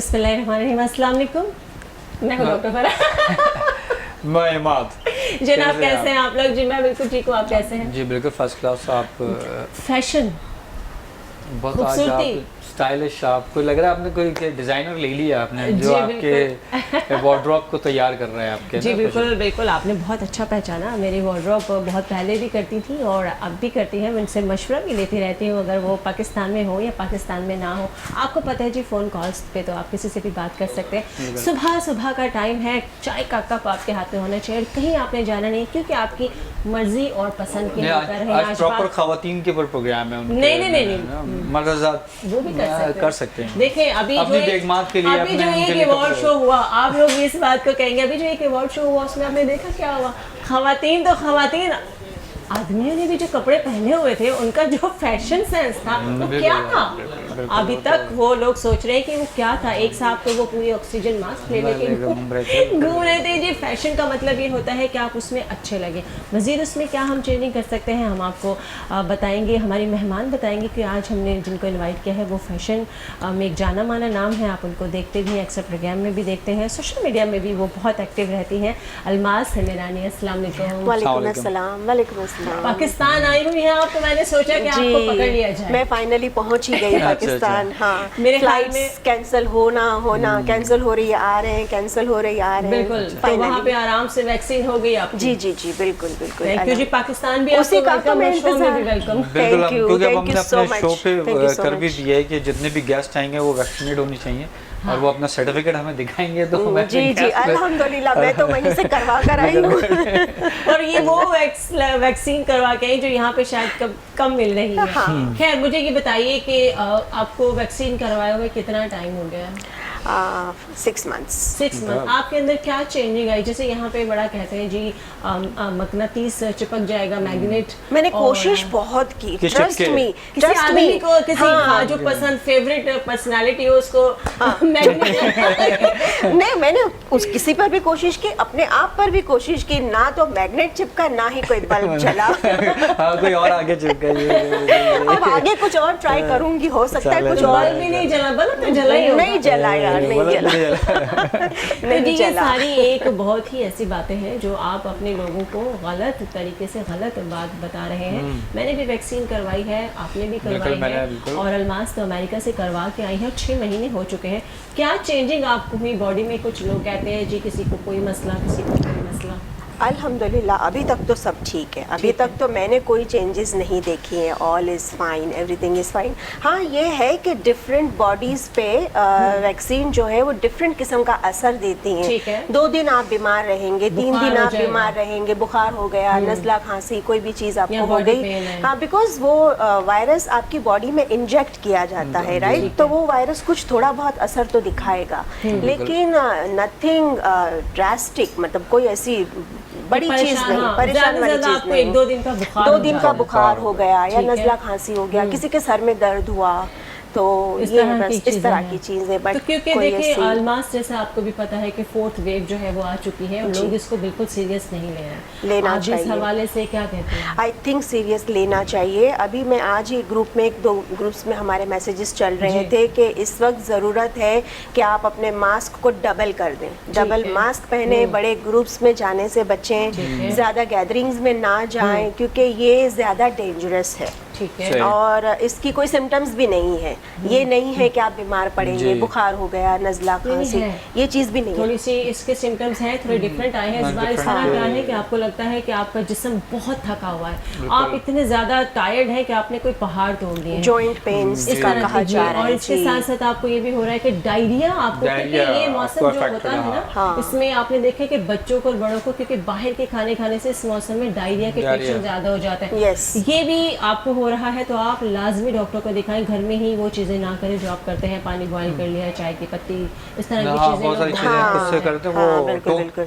बिस्मिल्लाहिर्रहमानिर्रहीम। अस्सलाम वालेकुम। मैं हूँ डॉक्टर फराह। मैं इमाद। जनाब कैसे हैं आप लोग? जी मैं बिल्कुल ठीक हूँ, आप कैसे हैं? जी बिल्कुल फर्स्ट क्लास। आप फैशन बहुत आज आप स्टाइलिश, आपको लग रहा है आपने कोई डिजाइनर ले लिया आपने जो आपके वार्डरोब को तैयार कर रहा है आपके। जी बिल्कुल बिल्कुल, आपने बहुत अच्छा पहचाना। मेरी वार्डरोब बहुत पहले भी करती थी और अब भी करती है। मैं उनसे मशवरा भी लेती रहती हूँ, अगर वो पाकिस्तान में हो या पाकिस्तान में ना हो। आपको पता है जी, फ़ोन कॉल्स पे तो आप किसी से भी बात कर सकते हैं। सुबह सुबह का टाइम है, चाय का कप आपके हाथ में होना चाहिए। कहीं आपने जाना नहीं, क्योंकि आपकी मर्जी और पसंद के आज प्रॉपर खवातीन के ऊपर प्रोग्राम है। नहीं मर्दाजात वो भी कर सकते हैं। देखें अभी जो एक अवार्ड शो हुआ, आप लोग इस बात को कहेंगे, अभी जो एक अवार्ड शो हुआ उसमें आपने देखा क्या हुआ? खवातीन तो खवातीन, आदमियों ने भी जो कपड़े पहने हुए थे, उनका जो फैशन सेंस था वो क्या था? अभी तक वो लोग सोच रहे हैं कि वो क्या था। एक साहब तो वो पूरी ऑक्सीजन मास्क ले लेके घूम रहे थे। जी फैशन का मतलब ये होता है कि आप उसमें अच्छे लगे। मज़ीद उसमें क्या हम चेंजिंग कर सकते हैं, हम आपको बताएंगे। हमारी मेहमान बताएंगे कि आज हमने जिनको इन्वाइट किया है वो फैशन में एक जाना माना नाम है। आप उनको देखते भी हैं, अक्सर प्रोग्राम में भी देखते हैं, सोशल मीडिया में भी वो बहुत एक्टिव रहती हैं। अलमास समीरानी, अस्सलाम वालेकुम। पाकिस्तान आई हुई है आप, तो मैंने सोचा कि आपको पकड़ लिया जाए। मैं फाइनली पहुंच ही गई पाकिस्तान। हाँ, मेरे फ्लाइट्स कैंसिल होना कैंसिल हो रही है, आ रहे हैं, कैंसिल हो रही आ रहे हैं। बिल्कुल, तो वहाँ पे आराम से वैक्सीन हो गई आपकी? जी बिल्कुल। थैंक यू जी। पाकिस्तान भी उसी का तो मैं इंतजार। बिल्कुल, क्योंकि अब हमने अपने शो पे कर भी दिया है कि जितने भी गेस्ट आएंगे वो वैक्सीनेट होनी चाहिए। हाँ। और वो अपना सर्टिफिकेट हमें दिखाएंगे तो जी अल्हम्दुलिल्लाह, मैं तो वहीं से करवा कर आई हूँ। और ये वो वैक्सीन करवा के आई जो यहाँ पे शायद कम मिल रही है। हाँ। खैर मुझे ये बताइए कि आपको वैक्सीन करवाए हुए कितना टाइम हो गया? 6 months। आपके अंदर क्या चेंजिंग आई? जैसे यहाँ पे बड़ा कहते हैं जी मकनातीस चिपक जाएगा, मैग्नेट। मैंने कोशिश बहुत की, ट्रस्ट मी। को किसी जो पसंद फेवरेट पर्सनालिटी हो उसको नहीं, मैंने किसी पर भी कोशिश की, अपने आप पर भी कोशिश की, ना तो मैग्नेट चिपका ना ही कोई बल्ब जला। कोई और आगे चिपक गया। अब आगे कुछ और ट्राई करूंगी, हो सकता है कुछ और भी नहीं जला। बल्ब तो जला ही नहीं जला यार, नहीं जला। नहीं ये सारी एक बहुत ही ऐसी बातें हैं जो आप अपने लोगों को गलत तरीके से गलत बात बता रहे हैं। मैंने भी वैक्सीन करवाई है, आपने भी करवाई है, और अलमास तो अमेरिका से करवा के आई है। 6 महीने हो चुके हैं। क्या चेंजिंग आपको हुई बॉडी में? कुछ लोग कहते हैं जी किसी को कोई मसला, किसी को कोई मसला। अल्हम्दुलिल्लाह अभी तक तो सब ठीक है। अभी तक तो मैंने कोई चेंजेस नहीं देखी हैं। All is fine, everything is fine. हाँ, ये है कि डिफरेंट बॉडीज़ पे वैक्सीन जो है वो डिफरेंट किस्म का असर देती हैं। 2 दिन आप बीमार रहेंगे, 3 दिन आप बीमार रहेंगे, बुखार हो गया, नज़ला, खांसी, कोई भी चीज़ आपको हो गई। हाँ, बिकॉज वो वायरस आपकी बॉडी में इंजेक्ट किया जाता है, राइट? तो वो वायरस कुछ थोड़ा बहुत असर तो दिखाएगा, लेकिन नथिंग ड्रास्टिक, मतलब कोई ऐसी बड़ी चीज नहीं, परेशान वाली चीज नहीं। 1-2 दिन का बुखार, 2 दिन का बुखार हो गया या नज़ला खांसी हो गया, किसी के सर में दर्द हुआ, तो ये बस इस तरह की चीज़ें। बट क्योंकि देखिए अलमास, जैसे आपको भी पता है कि 4th वेव जो है वो आ चुकी है और लोग इसको बिल्कुल सीरियस नहीं ले रहे। लेना चाहिए। इस हवाले से क्या कहते हैं? आई थिंक सीरियस लेना चाहिए। अभी मैं आज ही ग्रुप में 1-2 ग्रुप्स में हमारे मैसेजेस चल रहे थे कि इस वक्त ज़रूरत है कि आप अपने मास्क को डबल कर दें, डबल मास्क पहने, बड़े ग्रुप्स में जाने से बचें, ज़्यादा गैदरिंग्स में ना जाएं, क्योंकि ये ज़्यादा डेंजरस है। ठीक है। और इसकी कोई सिम्टम्स भी नहीं है। ये नहीं है कि आप बीमार पड़ेंगे, बुखार हो गया, नज़ला, खांसी, ये चीज़ भी नहीं है। थोड़ी सी इसके सिम्टम्स हैं, थोड़े डिफरेंट आए हैं इस बार। इस तरह क्या है कि आपको लगता है कि आपका जिस्म बहुत थका हुआ है, आप इतने ज़्यादा टायर्ड हैं कि आपने कोई पहाड़ तोड़ दिए, जॉइंट पेन्स इसका कहा जा रहा है। और इसके साथ साथ आपको ये भी हो रहा है कि डायरिया आपको, क्योंकि ये मौसम जो होता है ना, इसमें आपने देखा कि बच्चों को और बड़ों को, क्योंकि बाहर के खाने से इस मौसम में डायरिया के पेशेंट ज़्यादा हो जाते हैं। ये भी आपको हो रहा है तो आप लाजमी डॉक्टर को दिखाएं। घर में ही वो चीज़ें ना करें जो आप करते हैं, पानी बॉईल कर लिया, चाय की पत्ती, इस तरह की चीज़ें बहुत सारी चीज़ें उससे करते हैं।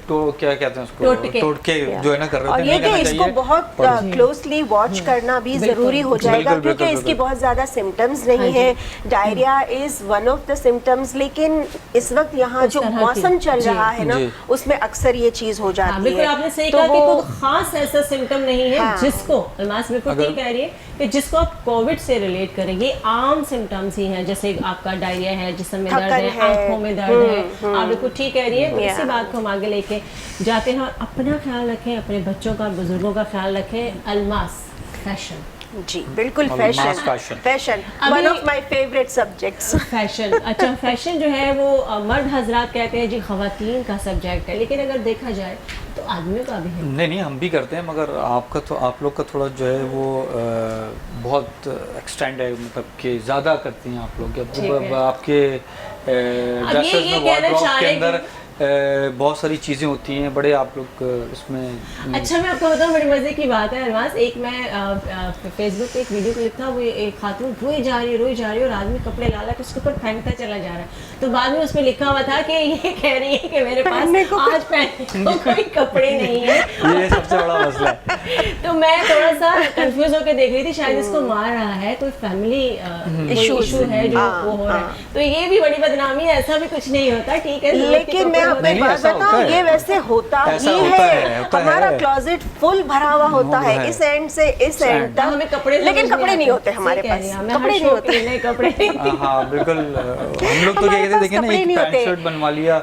वो क्या कहते हैं उसको, टोटके जो है ना कर रहे हैं। और ये कि इसको बहुत क्लोजली वॉच करना भी ज़रूरी हो जाएगा, क्योंकि इसकी बहुत ज़्यादा सिम्टम्स नहीं है। Diarrhoea is one of the symptoms, लेकिन इस वक्त यहाँ जो मौसम चल रहा है ना, उसमें अक्सर ये चीज़ हो जाती है। बिल्कुल आपने सही कहा कि कोई खास ऐसा सिम्टम नहीं है जिसको, अलमास बिल्कुल ठीक कह रही है कि जिसको आप कोविड से रिलेट करें, ये आम सिम्टम्स ही हैं, जैसे आपका डायरिया है, जिस्म में दर्द है, आंखों में दर्द है, आप बिल्कुल ठीक कह रही है। इसी बात को हम आगे लेके जाते हैं। अपना ख्याल रखें, अपने बच्चों का, बुजुर्गों का ख्याल रखें। अलमास फैशन, जी बिल्कुल, fashion one of my favourite subjects. Fashion, अच्छा फैशन जो है वो मर्द हजरात कहते हैं जी खवातीन का सब्जेक्ट है, लेकिन अगर देखा जाए तो आदमियों का भी है। नहीं, हम भी करते हैं, मगर आप लोग का थोड़ा जो है वो बहुत एक्सटेंड है, मतलब कि ज़्यादा करती हैं आप लोग। आपके ड्रेसेस में, वार्डरोब के अंदर बहुत सारी चीज़ें होती हैं, बड़े आप लोग इसमें। अच्छा मैं आपको बताऊँ, बड़ी मज़े की बात है अलमास, एक मैं फेसबुक पे एक वीडियो क्लिप था, वो एक खातून रोई जा रही है और आदमी कपड़े ला के उसके ऊपर फेंकता चला जा रहा है, तो बाद में उस पर लिखा हुआ था कि ये कह रही है कि मेरे पास आज पहनने को कोई कपड़े नहीं है। ये सबसे बड़ा मसला है। तो मैं थोड़ा सा कंफ्यूज होकर देख रही थी, शायद इसको मार रहा है, कोई फैमिली इशू है जो वो हो रहा है, तो ये भी बड़ी बदनामी है। ऐसा भी कुछ नहीं होता, ठीक है, लेकिन मैं आपको एक बात बताऊं, ये वैसे होता ही है। हमारा क्लोजेट फुल भरा हुआ होता है, इस एंड से इस एंड तक, हमें कपड़े, लेकिन कपड़े नहीं होते हमारे पास, कपड़े नहीं होते, कपड़े। हाँ बिल्कुल, हम लोग तो क्या कहते हैं, देखें ना, एक पैंट शर्ट बनवा लिया,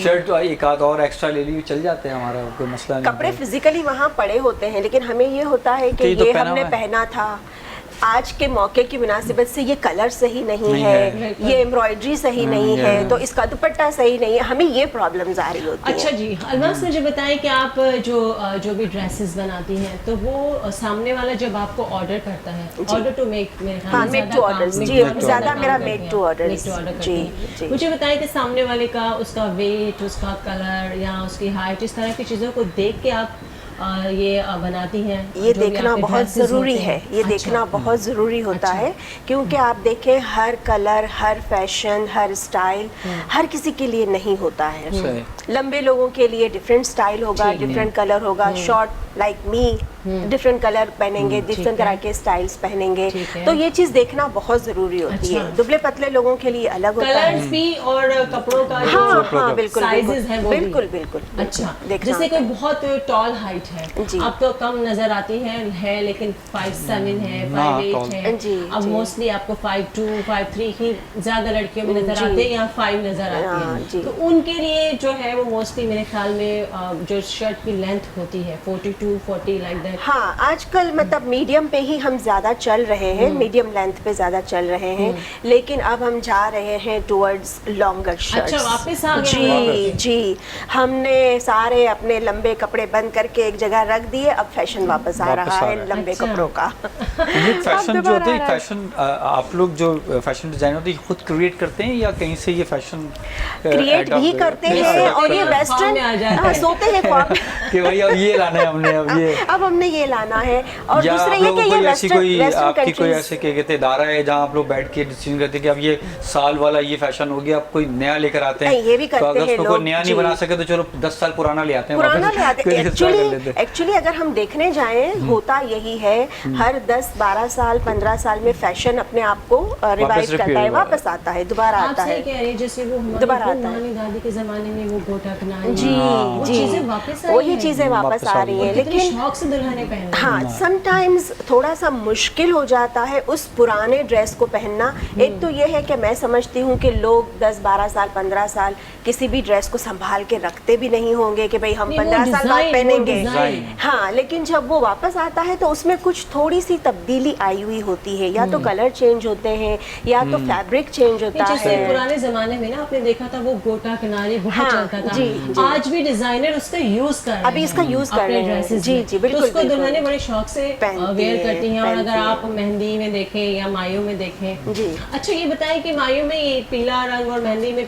शर्ट एक आध और एक्स्ट्रा ले ली, चल जाते हैं, हमारा कोई मसला नहीं। कपड़े फिजिकली वहाँ पड़े होते हैं, लेकिन हमें ये होता है कि ये हमने पहना था, आज के मौके की मुनासिबत से ये कलर सही नहीं है, ये एम्ब्रॉयडरी सही नहीं है, तो इसका दुपट्टा सही नहीं है, हमें ये प्रॉब्लम्स आ रही होती अच्छा जी, अलमास मुझे बताएं कि आप जो भी ड्रेसेस बनाती हैं, तो वो सामने वाला जब आपको ऑर्डर करता है, order to make, make to order, जी ज़्यादा मेरा मेक टू ऑर्डर जी। मुझे बताएं कि सामने वाले का, उसका वेट, उसका कलर या उसकी हाइट, इस तरह की चीज़ों को देख के आप ये बनाती हैं? ये देखना बहुत ज़रूरी है, ये देखना बहुत ज़रूरी होता है, क्योंकि आप देखें हर कलर, हर फैशन, हर स्टाइल हर किसी के लिए नहीं होता है। लंबे लोगों के लिए डिफरेंट स्टाइल होगा, डिफरेंट कलर होगा, short like me different colour पहनेंगे, डिफरेंट तरह के स्टाइल्स पहनेंगे, तो ये चीज़ देखना बहुत ज़रूरी होती है। दुबले पतले लोगों के लिए अलग होता है, कलर्स भी और कपड़ों का हाँ बिल्कुल, साइजेस हैं वो बिल्कुल बिल्कुल। अच्छा, जैसे कोई बहुत टॉल हाइट है, अब तो कम नजर आती है, लेकिन 5'7" है, 5'8" है, अब मोस्टली आपको 5'2", 5'3" ही ज्यादा लड़कियों में नजर आते हैं, या 5 नजर आती है, तो उनके लिए जो है वो मोस्टली मेरे ख्याल में जो शर्ट की लेंथ होती है 42, 40 लाइक दैट। हाँ, आजकल मतलब मीडियम पे ही हम ज़्यादा चल रहे हैं, मीडियम लेंथ पे ज़्यादा चल रहे हैं, लेकिन अब हम जा रहे हैं टुवर्ड्स लॉन्गर शर्ट्स। अच्छा, वापस आ गए? जी, हमने सारे अपने लंबे कपड़े बंद करके एक जगह रख दिए, अब फैशन वापस आ रहा है लंबे कपड़ों का। ये फैशन जो होते हैं, फैशन आप लोग जो फैशन डिजाइनर होते हैं खुद क्रिएट करते हैं या कहीं से ये फैशन क्रिएट भी करते हैं, और ये वेस्टर्न सोते हैं ख्वाब कि भाई अब ये लाना है हमने, अब हमने ये लाना है, और दूसरा ये कि ये वेस्टर्न आपकी कोई ऐसे क्या कहते हैं दायरा है जहाँ आप लोग बैठ के डिसीजन करते हैं कि अब ये साल वाला ये फैशन हो गया, अब कोई नया लेकर आते हैं? ये भी करते हैं लोग, कोई नया नहीं बना सके तो चलो 10 साल पुराना ले आते हैं। एक्चुअली अगर हम देखने जाएं, होता यही है, हर 10-12 साल 15 साल में फैशन अपने आप को रिवाइव करता है, वापस आता है, दोबारा आता है। जैसे वो हमारी दादी के जमाने में वो गोटा कनारी, जी वही चीजें वापस आ रही हैं, लेकिन शौक से दुल्हने पहनना, हाँ समटाइम्स थोड़ा सा मुश्किल हो जाता है उस पुराने ड्रेस को पहनना। एक तो ये है कि मैं समझती हूँ कि लोग 10-12 साल 15 साल किसी भी ड्रेस को संभाल के रखते भी नहीं होंगे कि भाई हम 15 साल बाद पहनेंगे, हाँ, लेकिन जब वो वापस आता है तो उसमें कुछ थोड़ी सी तब्दीली आई हुई होती है, या तो कलर चेंज होते हैं या तो फैब्रिक चेंज होता है। पुराने जमाने में ना आपने देखा था वो गोटा किनारे बहुत चलता था, आज भी डिजाइनर उसका यूज कर रहे हैं, अभी इसका यूज कर रहे हैं, जी जी बिल्कुल, उसको दुल्हने बड़े शौक से वेयर करती हैं। और अगर आप मेहंदी में देखें या मायों में देखें जी। अच्छा ये बताएं कि मायों में ये पीला रंग और मेहंदी में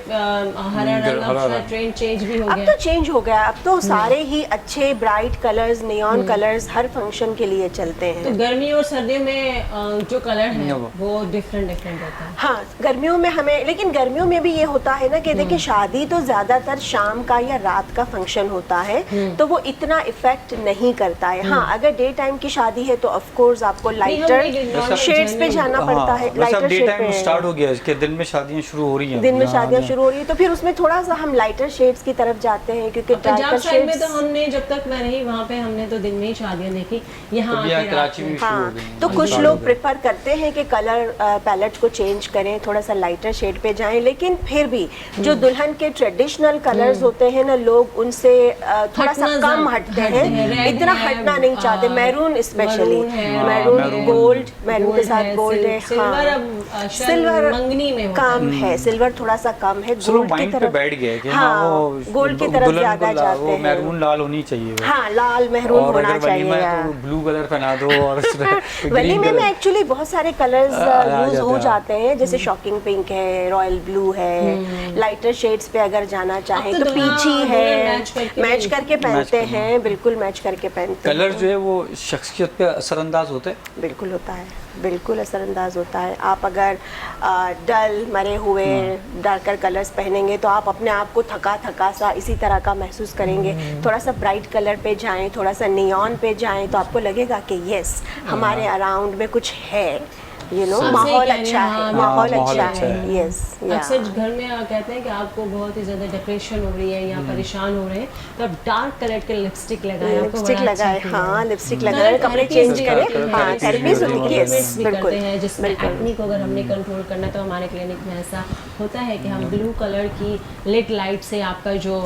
हरा रंग ट्रेंड चेंज भी हो गया? अब तो चेंज हो गया, अब तो सारे ही अच्छे ब्राइट कलर्स, नियॉन कलर्स हर फंक्शन के लिए चलते हैं। तो गर्मी और सर्दियों में जो कलर है वो डिफरेंट होता है। हाँ, गर्मियों में हमें, लेकिन गर्मियों में भी ये होता है ना कि देखिए शादी तो ज्यादातर शाम का या रात का फंक्शन होता है, तो वो इतना इफेक्ट नहीं करता है। हाँ, हाँ, अगर डे टाइम की शादी है तो ऑफ कोर्स आपको लाइटर शेड्स पे जाना पड़ता है। लाइटर डे शेड टाइम पे स्टार्ट हो गया, इसके दिन में शादियां शुरू हो रही हैं, दिन में शादियां शुरू हो रही है, तो फिर उसमें थोड़ा सा हम लाइटर शेड्स की तरफ जाते हैं, क्योंकि पंजाब डार्कर साइड में शेड्स तो हमने जब तक मैं रही वहाँ पे हमने तो दिन में ही शादियां देखी, यहाँ अभी यहाँ आके कराची रात में को। शुरू हो हाँ, गई। तो कुछ लोग प्रेफर करते हैं कि कलर पैलेट को चेंज करें, थोड़ा सा लाइटर शेड पे जाएं, लेकिन फिर भी जो दुल्हन के ट्रेडिशनल कलर्स होते हैं ना, लोग उनसे थोड़ा सा हटना कम ज़्यादा- हटते हटते हैं, हैं, red इतना है, हटना नहीं चाहते। मैरून स्पेशली, मरून है, मैरून मैरून, गोल्ड, मैरून के साथ गोल्ड है। सिल्वर हाँ, अब सिल्वर मंगनी में होता कम है, सिल्वर थोड़ा सा कम है। चलो गोल्ड की माइंड पे तरफ बैठ गया है कि हाँ, वो गोल्ड की तरफ दुल्हन ज्यादा को जाते वो हैं। मैरून लाल होनी चाहिए वो। हाँ, लाल मैरून और होना अगर वलीमा चाहिए। है तो ब्लू कलर पहना दो और वलीमे में एक्चुअली बहुत सारे कलर्स आ यूज हो जाते हैं। जाते हैं, जैसे शॉकिंग पिंक है, रॉयल ब्लू है, लाइटर शेड्स पे अगर जाना चाहें अब तो तो दुल्हा पीची दुल्हन है, मैच करके पहनते करना। हैं, बिल्कुल मैच करके पहनते कलर हैं। जो है वो शख्सियत पे असरअंदाज होते हैं। बिल्कुल होता है, बिल्कुल असरअंदाज होता है। आप अगर डल मरे हुए डार्कर कलर्स पहनेंगे तो आप अपने आप को थका थका सा इसी तरह का महसूस करेंगे। थोड़ा सा ब्राइट कलर पे जाएं, थोड़ा सा नियॉन पे जाएं, तो आपको लगेगा कि यस, हमारे अराउंड में कुछ है, हाँ, माहौल सही कह रहे अच्छा हैं, है, हाँ, माहौल माहौल अच्छा अच्छा है। है। यस, अक्सर घर में कहते हैं कि आपको बहुत ही ज्यादा डिप्रेशन हो रही है या परेशान हो रहे हैं, तो आप डार्क कलर के लिपस्टिक लगाएं, आपको लिपस्टिक बड़ा अच्छा लगाए, फील हाँ, होगा। लिपस्टिक लगाए, कपड़े चेंज करें, हाँ, थेरेपीज होती है, यस, भी बिल्कुल, करते हैं, जिसमें बिल्कुल। एक्ने को अगर हमने कंट्रोल करना है तो हमारे क्लिनिक में ऐसा होता है कि हम ब्लू कलर की लिट लाइट से आपका जो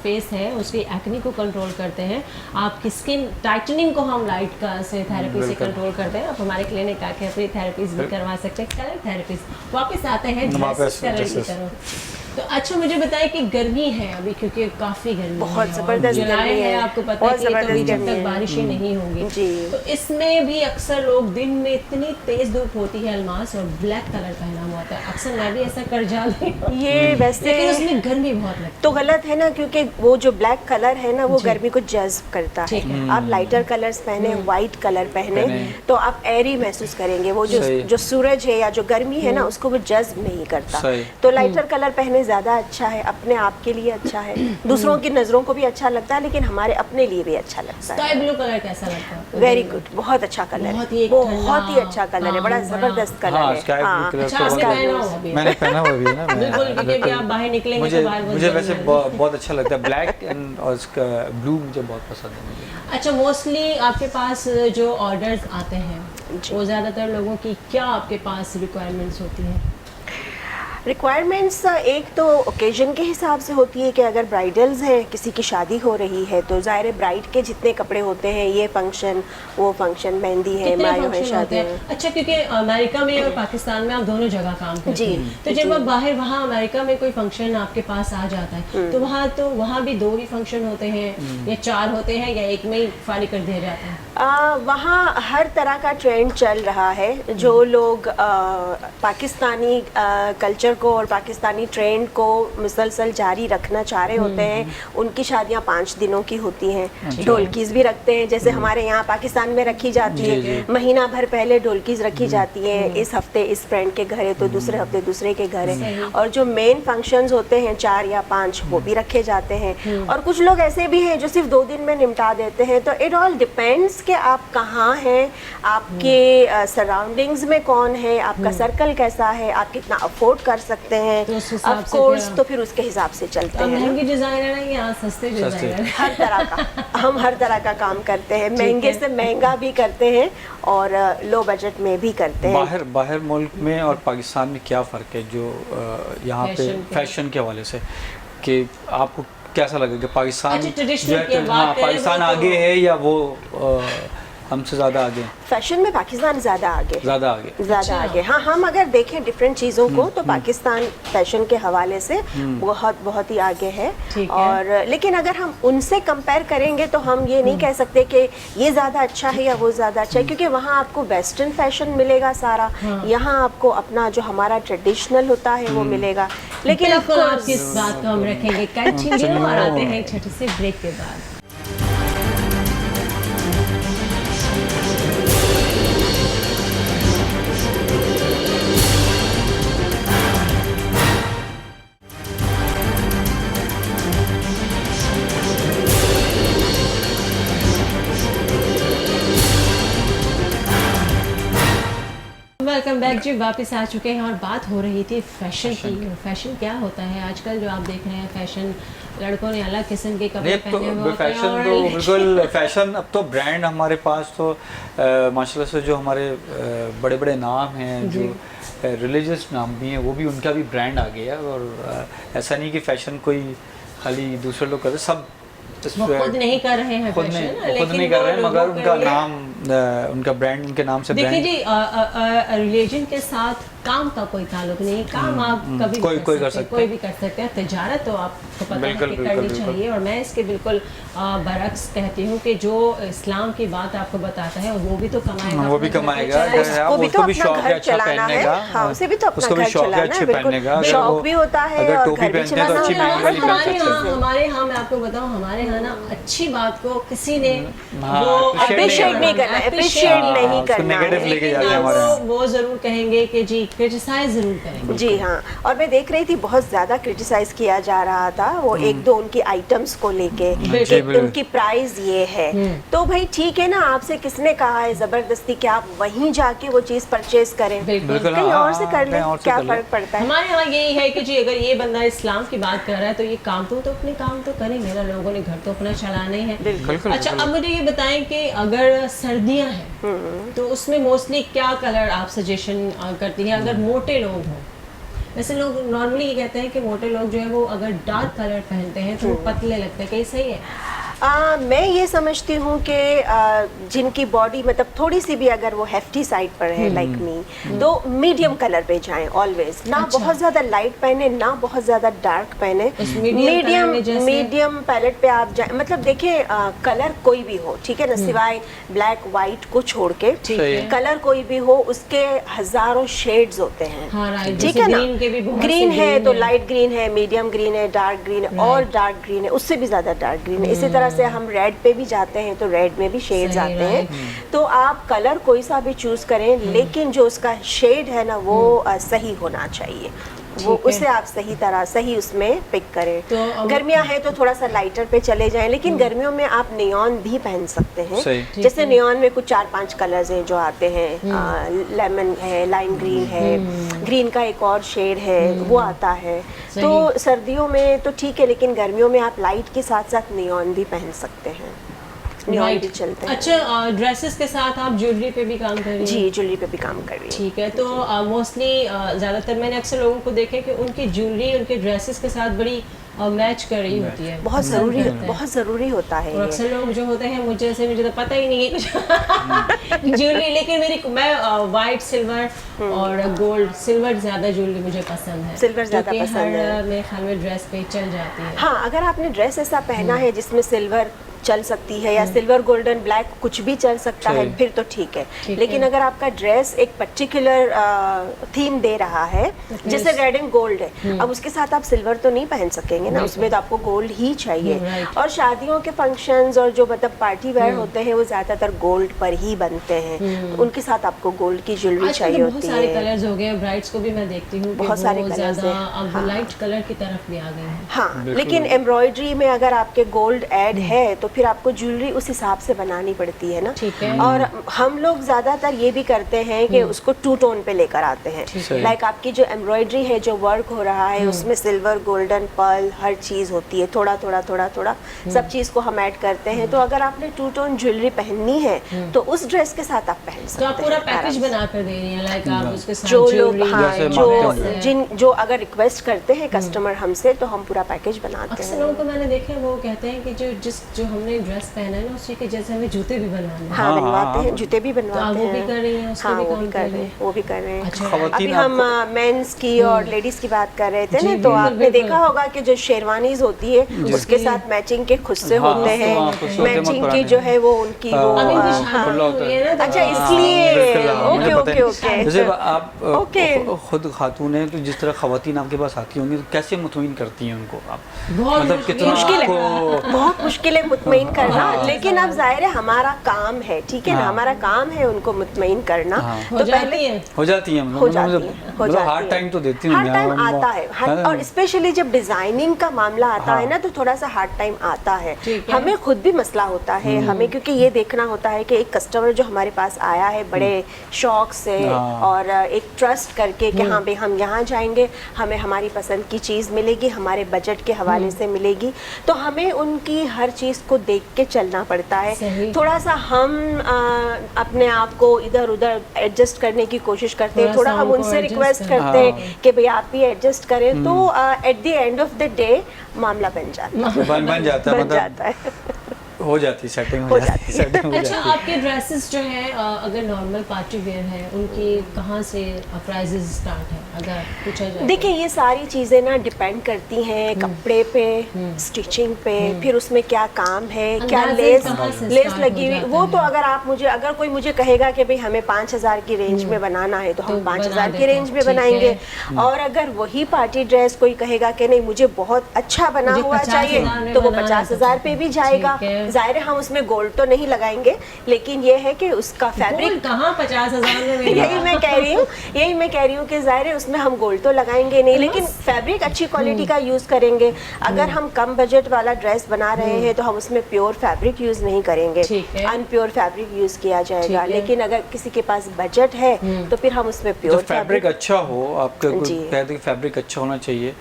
फेस है उसकी एक्ने को कंट्रोल करते हैं। आपकी स्किन टाइटनिंग को हम लाइट का से थेरेपी से कंट्रोल करते हैं। आप हमारे क्लिनिक आके अपनी थेरेपीज भी करवा सकते हैं। कलर थेरेपीज वापस आते हैं वापस कलर की justice। तरफ। तो अच्छा, मुझे बताएं कि गर्मी है अभी, क्योंकि काफ़ी गर्मी बहुत है, ज़बरदस्त जुलाई गर्मी है, है, आपको पता है बहुत कि तो अभी ज़बरदस्त जब गर्मी तक है। बारिश ही नहीं होगी, जी। तो इसमें भी अक्सर लोग दिन में इतनी तेज धूप होती है अलमास और ब्लैक कलर पहना हुआ होता है। अक्सर मैं भी ऐसा कर जाती हूँ, ये वैसे लेकिन उसमें गर्मी बहुत लगती तो गलत है ना, क्योंकि वो जो ब्लैक कलर है ना, वो गर्मी को जज्ब करता ठीक है। है। आप लाइटर कलर्स पहने, वाइट कलर पहने, तो आप एरी महसूस करेंगे। वो जो सही। जो सूरज है या जो गर्मी है ना, उसको वो जज्ब नहीं करता। सही। तो लाइटर कलर पहने ज़्यादा अच्छा है, अपने आप के लिए अच्छा है, दूसरों की नज़रों को भी अच्छा लगता है, लेकिन हमारे अपने लिए भी अच्छा लगता है। स्काई ब्लू कलर कैसा लगता है आपको? वेरी गुड, बहुत अच्छा कलर है, बहुत ही एक बहुत ठंडा, ही अच्छा कलर है, बड़ा हाँ, ज़बरदस्त कलर हाँ, है। स्काई ब्लू कलर अच्छा, तो आपने बहुत- पहना हुआ भी है। मैंने पहना हुआ भी है ना। बिल्कुल, क्योंकि अभी आप बाहर निकलेंगे मुझे तो बाहर मुझे वैसे बहुत अच्छा लगता है ब्लैक एंड और इसका ब्लू मुझे बहुत पसंद है मुझे। अच्छा, मोस्टली आपके पास जो ऑर्डर्स आते हैं जी। वो ज़्यादातर लोगों की क्या आपके पास रिक्वायरमेंट्स होती हैं? रिक्वायरमेंट्स एक तो ओकेजन के हिसाब से होती है कि अगर ब्राइडल्स हैं, किसी की शादी हो रही है, तो ज़ाहिर है ब्राइड के जितने कपड़े होते हैं, ये फंक्शन वो फंक्शन, मेहंदी है, कितने मायो है, फंक्शन शादी होते है। हैं? अच्छा, क्योंकि अमेरिका में और पाकिस्तान में आप दोनों जगह काम करते जी, हैं, तो जब जी। आप बाहर वहाँ अमेरिका में कोई फंक्शन आपके पास आ जाता है तो वहाँ भी 2 ही फंक्शन होते हैं या 4 होते हैं या एक में ही फारिग कर दिया जाता है? वहाँ हर तरह का ट्रेंड चल रहा है। जो लोग पाकिस्तानी कल्चर को और पाकिस्तानी ट्रेंड को मुसलसल जारी रखना चाह रहे होते हैं, उनकी शादियाँ 5 दिनों की होती हैं। ढोलकीज़ भी रखते हैं, जैसे हमारे यहाँ पाकिस्तान में रखी जाती है, महीना भर पहले ढोलकीज़ रखी जाती हैं। इस हफ्ते इस फ्रेंड के घर है तो दूसरे हफ्ते दूसरे के घर है। और जो मेन फंक्शंस होते हैं 4 या 5, वो भी रखे जाते हैं। और कुछ लोग ऐसे भी हैं जो सिर्फ 2 दिन में निपटा देते हैं। तो इट ऑल डिपेंड्स कि आप कहाँ हैं, आपके सराउंडिंग्स में कौन है, आपका सर्कल कैसा है, आप कितना अफोर्ड कर सकते हैं। तो उस हिसाब ऑफ से कोर्स फिर- तो फिर उसके हिसाब से चलते तो हैं। महंगी डिजाइनर है या सस्ते डिजाइनर? हर तरह का हम हर तरह का काम करते हैं, महंगे है। से महंगा भी करते हैं और लो बजट में भी करते हैं। बाहर मुल्क में और पाकिस्तान में क्या फ़र्क है जो यहाँ पे फैशन के- फैशन के हवाले से, कि आपको कैसा लगे कि पाकिस्तान अच्छा, traditional जो है की कि बात हाँ करें पाकिस्तान वो तो- आगे है या वो हमसे ज़्यादा आगे हैं? फैशन में पाकिस्तान ज़्यादा आगे, ज़्यादा आगे। ज़्यादा अच्छा। आगे। हाँ, हम अगर देखें डिफरेंट चीज़ों को तो पाकिस्तान फैशन के हवाले से बहुत ही आगे है। ठीक है। और लेकिन अगर हम उनसे कंपेयर करेंगे तो हम ये नहीं कह सकते कि ये ज़्यादा अच्छा है या वो ज़्यादा अच्छा है, क्योंकि वहाँ आपको वेस्टर्न फैशन मिलेगा सारा, यहाँ आपको अपना जो हमारा ट्रेडिशनल होता है वो मिलेगा। लेकिन of बिल्कुल, course- आपकी इस बात को हम रखेंगे कंटिन्यू और आते हैं एक छोटे से ब्रेक के बाद। वेलकम बैक जी, वापस आ चुके हैं और बात हो रही थी फैशन की। फैशन क्या होता है आजकल जो आप देख रहे हैं, फैशन लड़कों ने अलग किस्म के कपड़े पहने हुए होते हैं फैशन तो बिल्कुल फैशन। अब तो ब्रांड हमारे पास तो माशाल्लाह से जो हमारे बड़े बड़े नाम हैं, जो रिलीजियस नाम भी हैं, वो भी उनका भी ब्रांड आ गया। और ऐसा नहीं कि फैशन कोई खाली दूसरे लोग करते, सब वो खुद नहीं कर रहे हैं खुद फैशन, नहीं कर रहे हैं, मगर उनका नाम उनका ब्रांड उनके नाम से देखिए जी, रिलीजन के साथ काम का कोई ताल्लुक नहीं। काम आप कभी कोई कर सकते हैं, कोई भी कर सकते हैं। तिजारत तो आपको पता है कि करनी चाहिए। और मैं इसके बिल्कुल बरक्स कहती हूँ कि जो इस्लाम की बात आपको बताता है वो भी तो कमाएगा, वो भी कमाएगा, उसको भी तो अपना घर चलाना है। हाँ, उसे भी तो अपना घर चलाना है, बिल्कुल शौक भी होता है और घर भी चलाना होता है। हमारे यहाँ मैं आपको बताऊँ, हमारे यहाँ ना अच्छी बात को किसी ने वो अप्रिशिएट नहीं करना, अप्रिशिएट नहीं करना, वो जरूर कहेंगे कि जी क्रिटिसाइज जरूर करेंगे। जी हाँ, और मैं देख रही थी बहुत ज्यादा क्रिटिसाइज किया जा रहा था वो एक दो उनकी आइटम्स को लेके, उनकी प्राइस ये है। तो भाई ठीक है ना, आपसे किसने कहा है जबरदस्ती कि आप वहीं जाके वो चीज परचेज करें, कहीं और से कर लें, क्या फर्क पड़ता है। हमारे यहाँ यही है कि जी अगर ये बंदा इस्लाम की बात कर रहा है तो ये काम तो अपने काम तो करेंगे ना, लोगों ने घर तो अपना चलाना ही है। अच्छा, अब मुझे ये बताएं कि अगर सर्दियाँ हैं तो उसमें मोस्टली क्या कलर आप सजेशन करती हैं अगर मोटे लोग हों? वैसे लोग नॉर्मली ये कहते हैं कि मोटे लोग जो है वो अगर डार्क कलर पहनते हैं तो वो पतले लगते हैं, क्या सही है? मैं ये समझती हूँ कि जिनकी बॉडी मतलब थोड़ी सी भी अगर वो हेफ्टी साइड पर है लाइक मी, तो मीडियम कलर पे जाएं ऑलवेज। ना बहुत ज्यादा लाइट पहने, ना बहुत ज्यादा डार्क पहने, मीडियम पैलेट पे आप जाएं। मतलब देखिए कलर कोई भी हो, ठीक है ना, सिवाय ब्लैक वाइट को छोड़ के कलर कोई भी हो, उसके हजारों शेड्स होते हैं, ठीक है ना। ग्रीन है तो लाइट ग्रीन है, मीडियम ग्रीन है, डार्क ग्रीन है और डार्क ग्रीन है, उससे भी ज्यादा डार्क ग्रीन है। इसी तरह से हम रेड पे भी जाते हैं तो रेड में भी शेड्स आते हैं। तो आप कलर कोई सा भी चूज करें, लेकिन जो उसका शेड है ना वो सही होना चाहिए, वो उसे आप सही तरह सही उसमें पिक करें। तो गर्मियां हैं तो थोड़ा सा लाइटर पे चले जाएं, लेकिन गर्मियों में आप नियॉन भी पहन सकते हैं। जैसे नियॉन में कुछ 4-5 कलर्स हैं जो आते हैं, लेमन है, लाइम ग्रीन है, ग्रीन का एक और शेड है वो आता है। तो सर्दियों में तो ठीक है, लेकिन गर्मियों में आप लाइट के साथ साथ नियॉन भी पहन सकते हैं, नियॉन भी चलते हैं। अच्छा, ड्रेसेस के साथ आप ज्वेलरी पे भी काम कर रही हैं? जी, ज्वेलरी पे भी काम कर रही हूँ। ठीक है, तो मोस्टली ज़्यादातर मैंने अक्सर लोगों को देखे कि उनकी ज्वेलरी उनके ड्रेसेस के साथ बड़ी मैच कर रही होती है, बहुत ज़रूरी होता है। और अक्सर लोग जो होते हैं मुझे तो पता ही नहीं है कुछ ज्वेलरी, लेकिन मैं वाइट, सिल्वर और गोल्ड, सिल्वर ज़्यादा ज्वेलरी मुझे पसंद है, सिल्वर ज़्यादा पसंद है, मेरे ख्याल में ड्रेस पे चल जाती है। हाँ, अगर आपने ड्रेस ऐसा पहना है जिसमें सिल्वर चल सकती है या सिल्वर गोल्डन ब्लैक कुछ भी चल सकता है, फिर तो ठीक है। लेकिन अगर आपका ड्रेस एक पर्टिकुलर थीम दे रहा है, जैसे रेड एंड गोल्ड है, अब उसके साथ आप सिल्वर तो नहीं पहन सकेंगे ना, उसमें तो आपको गोल्ड ही चाहिए। और शादियों के फंक्शंस और जो मतलब पार्टी वेयर होते हैं वो ज्यादातर गोल्ड पर ही बनते हैं, तो उनके साथ आपको गोल्ड की ज्वेलरी चाहिए होती है। बहुत सारे कलर्स हो गए, ब्राइड्स को भी मैं देखती हूँ बहुत सारे कलर्स अब लाइट कलर की तरफ भी आ गए हैं। हाँ, लेकिन एम्ब्रॉयडरी में अगर आपके गोल्ड ऐड है तो फिर आपको ज्वेलरी उस हिसाब से बनानी पड़ती है ना। और हम लोग ज्यादातर ये भी करते हैं कि उसको टू टोन पे लेकर आते हैं। लाइक आपकी जो एम्ब्रॉयडरी है, जो वर्क हो रहा है, उसमें सिल्वर, गोल्डन, पर्ल हर चीज होती है, थोड़ा थोड़ा सब चीज को हम ऐड करते हैं। तो अगर आपने टू टोन ज्वेलरी पहननी है तो उस ड्रेस के साथ आप पहन सकते हैं। तो आप पूरा पैकेज बना कर दे रही हैं, लाइक आप उसके साथ जो लोग जो अगर रिक्वेस्ट करते हैं कस्टमर हमसे, तो हम पूरा पैकेज बनाते हैं। लोगों को मैंने देखा वो कहते हैं कि जो हमने ड्रेस पहना है ना उसी के जैसे हमें जूते भी बनवाने हैं। हाँ, बनवाते हैं, जूते भी बनवाते हैं। वो भी कर रही हैं, हाँ, वो भी कर रहे हैं। अच्छा, अभी हम मेंस की और लेडीज की बात कर रहे थे ना, तो आपने देखा होगा कि जो शेरवानीज होती है उसके साथ मैचिंग के खुद से होते हैं, मैचिंग की जो है वो उनकी अच्छा, इसलिए ओके। जैसे आप खुद खातून हैं, तो जिस तरह खवातीन आपके पास आती होंगी तो कैसे मुतमईन करती हैं उनको आप? बहुत मुश्किल है, बहुत मुश्किल है मुतमईन करना, लेकिन अब जाहिर है हमारा काम है, ठीक है ना, हमारा काम है उनको मुतमईन करना। तो पहले हो जाती है मतलब हार्ड टाइम तो देती हूँ, हार्ड टाइम आता है, और स्पेशली जब डिजाइनिंग का मामला आता है ना तो थोड़ा सा हार्ड टाइम आता है। हमें खुद भी मसला होता है, हमें क्योंकि ये देखना होता है कि एक कस्टमर जो हमारे पास आया है बड़े शौक से और एक ट्रस्ट करके कि हाँ भाई हम यहाँ जाएंगे, हमें हमारी पसंद की चीज़ मिलेगी, हमारे बजट के हवाले से मिलेगी, तो हमें उनकी हर चीज़ को देख के चलना पड़ता है। थोड़ा सा हम अपने आप को इधर उधर एडजस्ट करने की कोशिश करते हैं, थोड़ा हम उनसे रिक्वेस्ट करते हैं कि भाई आप भी एडजस्ट करें, तो at the end of the day मामला बन जाता है हो जाती सेटिंग हो जाती है। अच्छा, आपके ड्रेसेस जो हैं अगर नॉर्मल पार्टी वेयर है उनकी कहाँ से प्राइसेस स्टार्ट है अगर पूछा जाए? देखिए ये सारी चीज़ें ना डिपेंड करती हैं कपड़े पे, स्टिचिंग पे, फिर उसमें क्या काम है, क्या लेस लगी हुई, वो तो अगर कोई मुझे कहेगा कि भाई हमें 5000 की रेंज में बनाना है तो हम 5000 की रेंज में बनाएंगे, और अगर वही पार्टी ड्रेस कोई कहेगा कि नहीं मुझे बहुत अच्छा बना हुआ चाहिए तो वो 50,000 पे भी जाएगा। जाहिर है हम उसमें गोल्ड तो नहीं लगाएंगे, लेकिन ये है कि उसका फैब्रिक कहाँ 50,000 में यही मैं कह रही हूँ कि जाहिर है उसमें हम गोल्ड तो लगाएंगे नहीं, लेकिन फैब्रिक अच्छी क्वालिटी का यूज़ करेंगे। अगर हम कम बजट वाला ड्रेस बना रहे हैं तो हम उसमें प्योर फैब्रिक यूज़ नहीं करेंगे, अनप्योर फैब्रिक यूज़ किया जाएगा। लेकिन अगर किसी के पास बजट है तो फिर हम उसमें प्योर फैब्रिक अच्छा हो, आपका फैब्रिक अच्छा होना चाहिए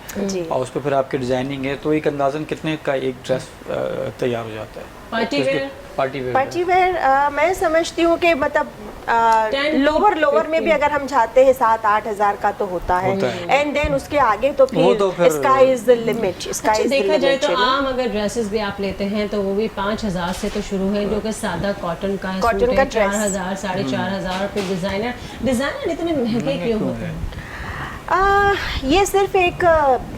और उस पर फिर आपकी डिजाइनिंग है, तो एक अंदाजन कितने का एक ड्रेस तैयार हो जाता है? पार्टी वेयर मैं समझती हूँ कि मतलब लोअर में भी अगर हम जाते हैं 7-8 हज़ार का तो होता है, एंड देन उसके आगे तो फिर स्काई इज द लिमिट। देखा जाए तो आम अगर ड्रेसेस भी आप लेते हैं तो वो भी 5,000 से तो शुरू है, जो कि सादा कॉटन का 4,000 4,500, फिर डिजाइनर इतने महंगे क्यों होते हैं? ये सिर्फ एक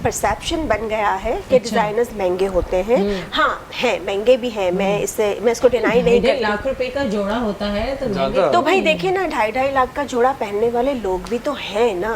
परसेप्शन बन गया है कि डिजाइनर्स महंगे होते हैं। हाँ है, महंगे भी हैं, मैं इसको डिनाई नहीं करती। 1.5 लाख रुपए का जोड़ा होता है तो भाई देखिए ना, 2.5 लाख का जोड़ा पहनने वाले लोग भी तो हैं ना।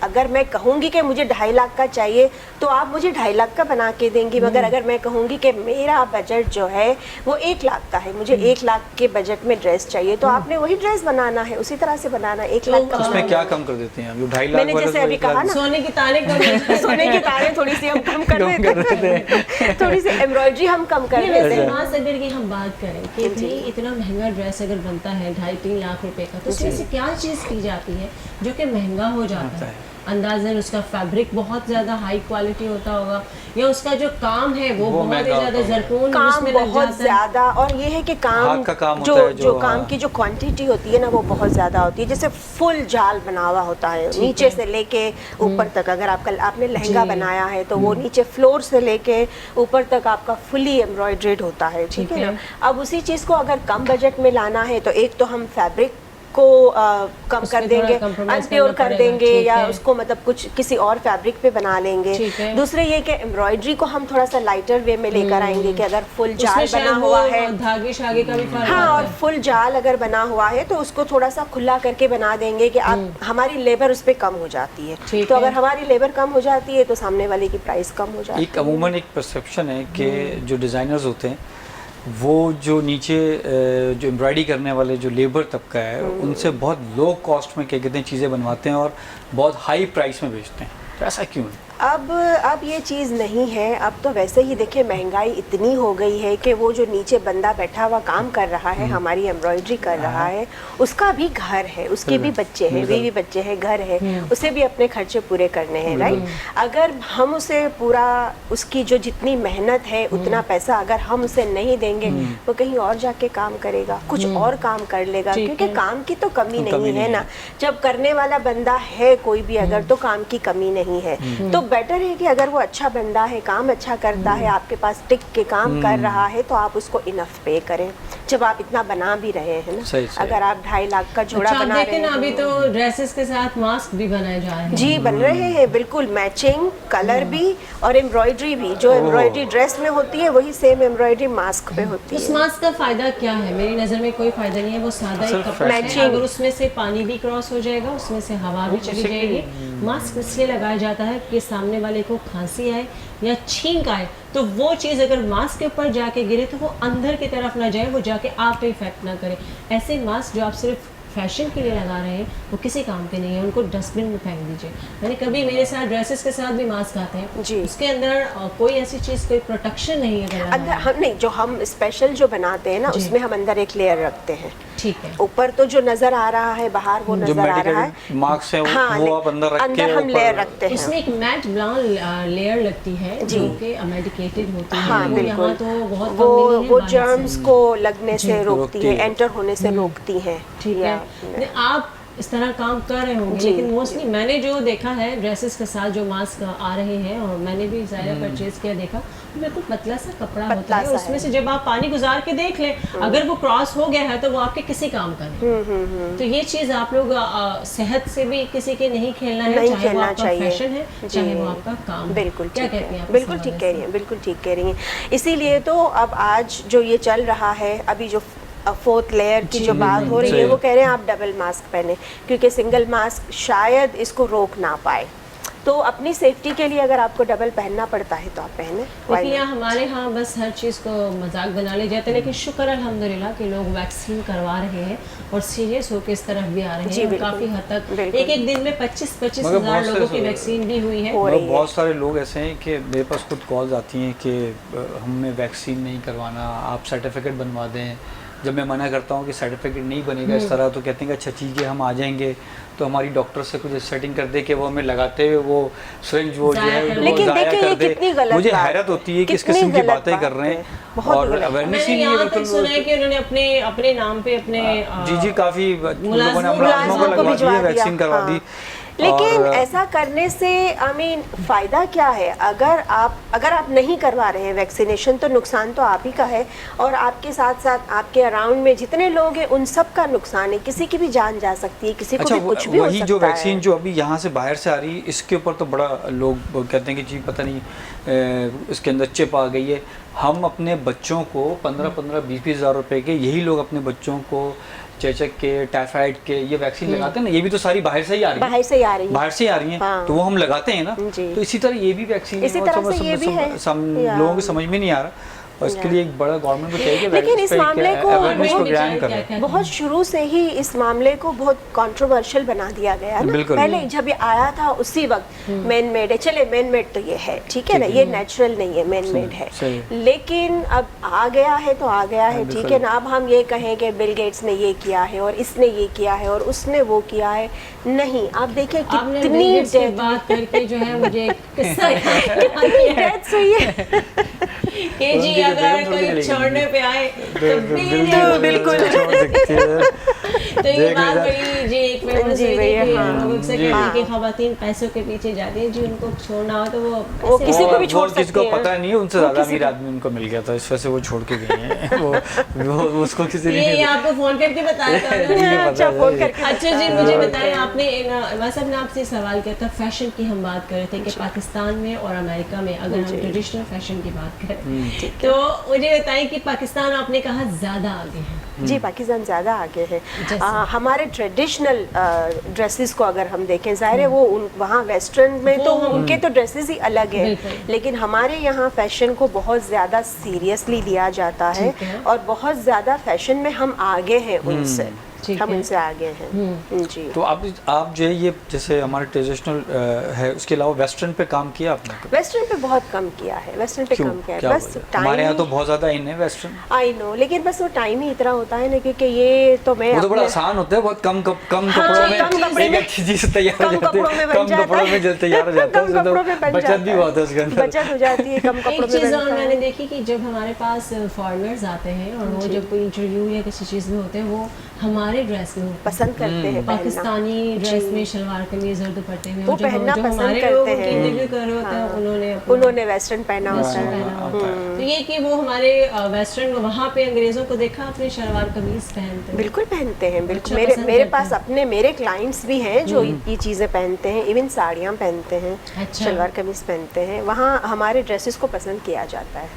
अगर मैं कहूँगी कि मुझे 2.5 लाख का चाहिए तो आप मुझे 2.5 लाख का बना के देंगी, मगर अगर मैं कहूँगी कि मेरा बजट जो है वो 1 लाख का है, मुझे 1 लाख के बजट में ड्रेस चाहिए, तो आपने वही ड्रेस बनाना है, उसी तरह से बनाना। 1 लाख का उसमें क्या कम कर देते हैं? 2.5 लाख मैंने जैसे अभी कहा ना, सोने की तारें सोने की तारें थोड़ी सी हम कम कर देते हैं, थोड़ी सी एम्ब्रॉयडरी हम कम कर देते हैं। अगर की हम बात करें कि भाई इतना महंगा ड्रेस अगर बनता है 2.5-3 लाख रुपए का, तो उसमें से क्या चीज़ की जाती है जो कि महंगा हो जाता है? अंदाज़न उसका फैब्रिक बहुत ज़्यादा हाई क्वालिटी होता होगा, या उसका जो काम है वो बहुत ही ज़्यादा ज़रकून काम बहुत ज़्यादा, और ये है कि काम जो काम की जो क्वांटिटी होती है ना वो बहुत ज़्यादा होती है। जैसे फुल जाल बना हुआ होता है नीचे से लेके ऊपर तक, अगर आपने लहंगा बनाया है तो वो नीचे फ्लोर से लेके ऊपर तक आपका फुली एम्ब्रॉयड्रेड होता है, ठीक है ना। अब उसी चीज़ को अगर कम बजट में लाना है तो एक तो हम फैब्रिक को कम कर देंगे, अनप्योर कर देंगे, या उसको मतलब कुछ किसी और फैब्रिक पे बना लेंगे। दूसरे ये कि एम्ब्रॉयडरी को हम थोड़ा सा लाइटर वे में लेकर आएंगे कि अगर फुल जाल बना हुआ है, धागे शागे का भी फर्क हाँ, और फुल जाल अगर बना हुआ है तो उसको थोड़ा सा खुला करके बना देंगे कि आप हमारी लेबर उस पर कम हो जाती है। तो अगर हमारी लेबर कम हो जाती है तो सामने वाले की प्राइस कम हो जाती है। अमूमन एक परसेप्शन है कि जो डिज़ाइनर्स होते हैं वो जो नीचे जो एम्ब्रॉयडरी करने वाले जो लेबर तबका है उनसे बहुत लो कॉस्ट में क्या कहते हैं चीज़ें बनवाते हैं और बहुत हाई प्राइस में बेचते हैं, तो ऐसा क्यों है? अब ये चीज़ नहीं है। अब तो वैसे ही देखिए महंगाई इतनी हो गई है कि वो जो नीचे बंदा बैठा हुआ काम कर रहा है, हमारी एम्ब्रॉयडरी कर रहा है, उसका भी घर है, उसके भी बच्चे हैं, बीवी बच्चे हैं, घर है, उसे भी अपने खर्चे पूरे करने हैं, राइट। अगर हम उसे पूरा उसकी जो जितनी मेहनत है उतना पैसा अगर हम उसे नहीं देंगे वो कहीं और जाके काम करेगा, कुछ और काम कर लेगा, क्योंकि काम की तो कमी नहीं है ना। जब करने वाला बंदा है कोई भी अगर, तो काम की कमी नहीं है। तो बेटर है कि अगर वो अच्छा बंदा है, काम अच्छा करता है, आपके पास टिक के काम कर रहा है, तो आप उसको इनफ पे करें जब आप इतना बना भी रहे हैं ना। सही। अगर आप 2.5 लाख का जोड़ा बना रहे हैं, अभी तो ड्रेसेस के साथ मास्क भी बनाए जा रहे हैं। जी बन रहे हैं, बिल्कुल मैचिंग कलर भी और एम्ब्रॉयडरी भी। जो एम्ब्रॉयडरी ड्रेस में होती है वही सेम एम्ब्रॉयडरी मास्क पे होती है। उस मास्क का फायदा क्या है? मेरी नज़र में कोई फायदा नहीं है, वो सादा एक कपड़ा है, अगर उसमें से पानी भी क्रॉस हो जाएगा, उसमें से हवा भी चली जाएगी। मास्क इसलिए लगाया जाता है कि सामने वाले को खांसी आए या छींक आए तो वो चीज़ अगर मास्क के ऊपर जाके गिरे तो वो अंदर की तरफ ना जाए, वो जाके आप पे इफेक्ट ना करे। ऐसे मास्क जो आप सिर्फ फैशन के लिए लगा रहे हैं वो किसी काम के नहीं है, उनको डस्टबिन में फेंक दीजिए। मैंने कभी मेरे साथ ड्रेसेस के साथ भी मास्क आते हैं जी, उसके अंदर कोई ऐसी चीज़, कोई प्रोटेक्शन नहीं है अगर अंदर हम नहीं, जो हम स्पेशल जो बनाते हैं ना जी। उसमें हम अंदर एक लेयर रखते हैं। ठीक है, ऊपर तो जो नजर आ रहा है बाहर वो जो नजर आ रहा है, मेडिकल मार्क्स है हाँ, वो आप अंदर रख के अंदर हम ऊपर- लेयर रखते हैं। उसमें एक मैट ब्राउन लेयर लगती है जी। जो कि मेडिकेटेड होती है। हाँ वो बिल्कुल, यहाँ तो बहुत वो कम मिली है वो बाहर जर्म्स से। को लगने जी, से रोकती रोकती है, है। एंटर होने से रोकती है। ठीक है। या- नहीं, आप इस तरह काम कर रहे होंगे जी। लेकिन मोस्टली मैंने जो देखा है ड्रेसेस के साथ जो मास्क आ रहे हैं, और मैंने भी ज़ाहिर परचेज किया, देखा तो बिल्कुल पतला सा कपड़ा होता पतला है, सा उसमें है। से जब आप पानी गुजार के देख लें अगर वो क्रॉस हो गया है तो वो आपके किसी काम का नहीं। तो ये चीज़ आप लोग सेहत से भी किसी के नहीं खेलना है, नहीं चाहे वो खेलना आपका चाहिए। फैशन है जी। चाहे वो आपका काम है। बिल्कुल क्या ठीक कहती हैं है, आप इस बिल्कुल ठीक हवाले कह से? रही हैं, बिल्कुल ठीक कह रही हैं। इसीलिए तो अब आज जो ये चल रहा है, अभी जो 4th लेयर की जी, जो बात हो रही है सही। वो कह रहे हैं आप डबल मास्क पहने, क्योंकि सिंगल मास्क शायद इसको रोक ना पाए। तो अपनी सेफ्टी के लिए अगर आपको डबल पहनना पड़ता है तो आप पहने। Why देखिए not? हमारे यहाँ बस हर चीज़ को मजाक बना ले जाते हैं, लेकिन शुक्र अल्हम्दुलिल्लाह कि लोग वैक्सीन करवा रहे हैं और सीरियस होकर इस तरफ भी आ रहे जी, हैं। और बिल्कुल, काफ़ी हद तक बिल्कुल। एक दिन में 25-25 मगर हज़ार बहुत लोगों से की वैक्सीन भी हुई है। हो रही है। बहुत सारे लोग ऐसे हैं कि मेरे पास खुद कॉल्स आती हैं कि हमें वैक्सीन नहीं करवाना, आप सर्टिफिकेट बनवा दें। जब मैं मना करता हूँ कि सर्टिफिकेट नहीं बनेगा इस तरह, तो कहते हैं कि अच्छा ठीक है हम आ जाएंगे, तो हमारी डॉक्टर से कुछ सेटिंग कर दे कि वो हमें लगाते हुए वो सिरिंज वो जो जाया है कर वो लेकिन जाया देखिए कर ये दे। कितनी गलत मुझे बात हैरत होती है कि इस कितनी किस्म की गलत बातें बात कर रहे है, हैं बहुत और गलत। अवेयरनेस ही मैंने नहीं है यहाँ तक बिल्कुल। सुना है कि उन्होंने अपने अपने नाम पे अपने जी काफ़ी लोगों ने मुलाजिमों मुलाजिमों को को लगवा भिजवा दिया, दिया, वैक्सीन करवा हाँ। दी। लेकिन और ऐसा करने से आई मीन फ़ायदा क्या है? अगर आप नहीं करवा रहे हैं वैक्सीनेशन तो नुकसान तो आप ही का है, और आपके साथ साथ आपके अराउंड में जितने लोग हैं उन सब का नुकसान है। किसी की भी जान जा सकती है, किसी को अच्छा भी कुछ भी हो वही सकता जो है। वैक्सीन जो अभी यहाँ से बाहर से आ रही है इसके ऊपर तो बड़ा लोग कहते हैं कि जी पता नहीं इसके अंदर चिप आ गई है। हम अपने बच्चों को 15-15, 20-20 हज़ार रुपए के यही लोग अपने बच्चों को चेचक के, टाइफाइड के ये वैक्सीन लगाते हैं ना, ये भी तो सारी बाहर से ही आ रही है। बाहर से ही आ रही है। बाहर से आ रही हैं, हाँ। तो वो हम लगाते हैं ना। जी। तो इसी तरह ये भी वैक्सीन इसी तरह से ये भी है। या। लोगों की समझ में नहीं आ रहा, और इसके लिए एक बड़ा गवर्नमेंट को चाहिए कि लेकिन इस मामले को अवेयरनेस बहुत- प्रोग्राम करें। बहुत शुरू से ही इस मामले को बहुत कंट्रोवर्शियल बना दिया गया ना। बिल्कुल। पहले जब ये आया था उसी वक्त मैन मेड है, चले मैन मेड तो ये है, ठीक है ना, ये नेचुरल नहीं है, मैन मेड है। सही। लेकिन अब आ गया है तो आ गया है, बिल्कुल। ठीक है ना। अब हम ये कहें कि बिल गेट्स ने ये किया है और इसने ये किया है और उसने वो किया है, नहीं। आप देखिए आपने कितनी बिल गेट्स की डेथ बात करके जो है मुझे एक किस्सा याद आया है डेथ्स हुई है। कि जी उनकी अगर बेगम थोड़ी कोई चली गई। छोड़ने पे आए तो बिल्कुल। छोड़ सकती है। तो ये देख बात लीजिए। बड़ी जी एक फेमस जी हुई थी भैया, कि हाँ। लोग से जी। कहते हैं कि खवातीन पैसों के पीछे जाती हैं, जी उनको छोड़ना हो तो वो वो ऐसे- किसी को भी वो छोड़ किसी को सकती हैं। पता नहीं है, उनसे वो ज्यादा किसी अमीर आदमी उनको मिल गया था, इस वजह से वो छोड़ के गए हैं। वो उसको किसी ने ये नहीं आपको फोन करके बताया था उन्होंने? ये पता अच्छा है, फोन ये। करके अच्छा जी मुझे बताएं, आपने वैसे ने आपसे सवाल किया था फैशन की, हम बात कर रहे थे कि पाकिस्तान में और अमेरिका में अगर हम ट्रेडिशनल फैशन की बात करें तो मुझे बताएं कि पाकिस्तान आपने कहा ज़्यादा आगे है। जी पाकिस्तान ज़्यादा आगे है। जैसे? हमारे ट्रेडिशनल ड्रेसेस को अगर हम देखें, ज़ाहिर है वो वहाँ वेस्टर्न में तो उनके तो ड्रेसेस ही अलग है, बिल्कुल। लेकिन हमारे यहाँ फैशन को बहुत ज़्यादा सीरियसली लिया जाता है ठीक है। और बहुत ज़्यादा फैशन में हम आगे हैं उनसे, ठीक हम है। उनसे आगे हैं। जी तो आप जो है ये जैसे हमारे ट्रेडिशनल है उसके अलावा वेस्टर्न पे काम किया आपने? वेस्टर्न पे बहुत कम किया है, वेस्टर्न पे क्यों? कम किया है, क्या बस वजह? हमारे यहाँ तो टाइम। बहुत ज्यादा इन है वेस्टर्न। आई नो, लेकिन बस वो टाइम ही इतना होता है ना, क्योंकि ये तो मैं वो तो बड़ा अपने- आसान होता है, बहुत कम कपड़ों हाँ, में कम कपड़े एक में- अच्छी चीज तैयार हो कम जाती कपड़ों में है, बन कम जाता कपड़ों है। में जल्द तैयार हो जाता है, कम कपड़ों में बन बचत जाता भी है। बहुत है उसके अंदर। बचत हो जाती है, कम कपड़ों एक में चीज़ बनता और है। मैंने देखी कि जब हमारे पास फॉरेनर्स आते हैं और वो जब कोई इंटरव्यू या किसी चीज़ में होते हैं वो हमारे ड्रेस में होते हैं। पसंद करते हैं पहनना। पाकिस्तानी ड्रेस में शलवार कमीज और दुपट्टे में, वो और जो पहनना जो पसंद हमारे करते लोग हैं। इंटरव्यू कर रहे होते हैं हाँ। उन्होंने वेस्टर्न पहना होता वेस्टर्न है। पहना होता है। तो ये कि वो हमारे वेस्टर्न वहाँ पे अंग्रेज़ों को देखा अपने शलवार कमीज पहनते हैं। बिल्कुल पहनते हैं, बिल्कुल। अच्छा, पसंद मेरे करते पास हैं। मेरे क्लाइंट्स भी हैं जो ये चीज़ें पहनते हैं, इवन साड़ियाँ पहनते हैं, अच्छा। शलवार कमीज पहनते हैं। वहाँ हमारे ड्रेसेस को पसंद किया जाता है।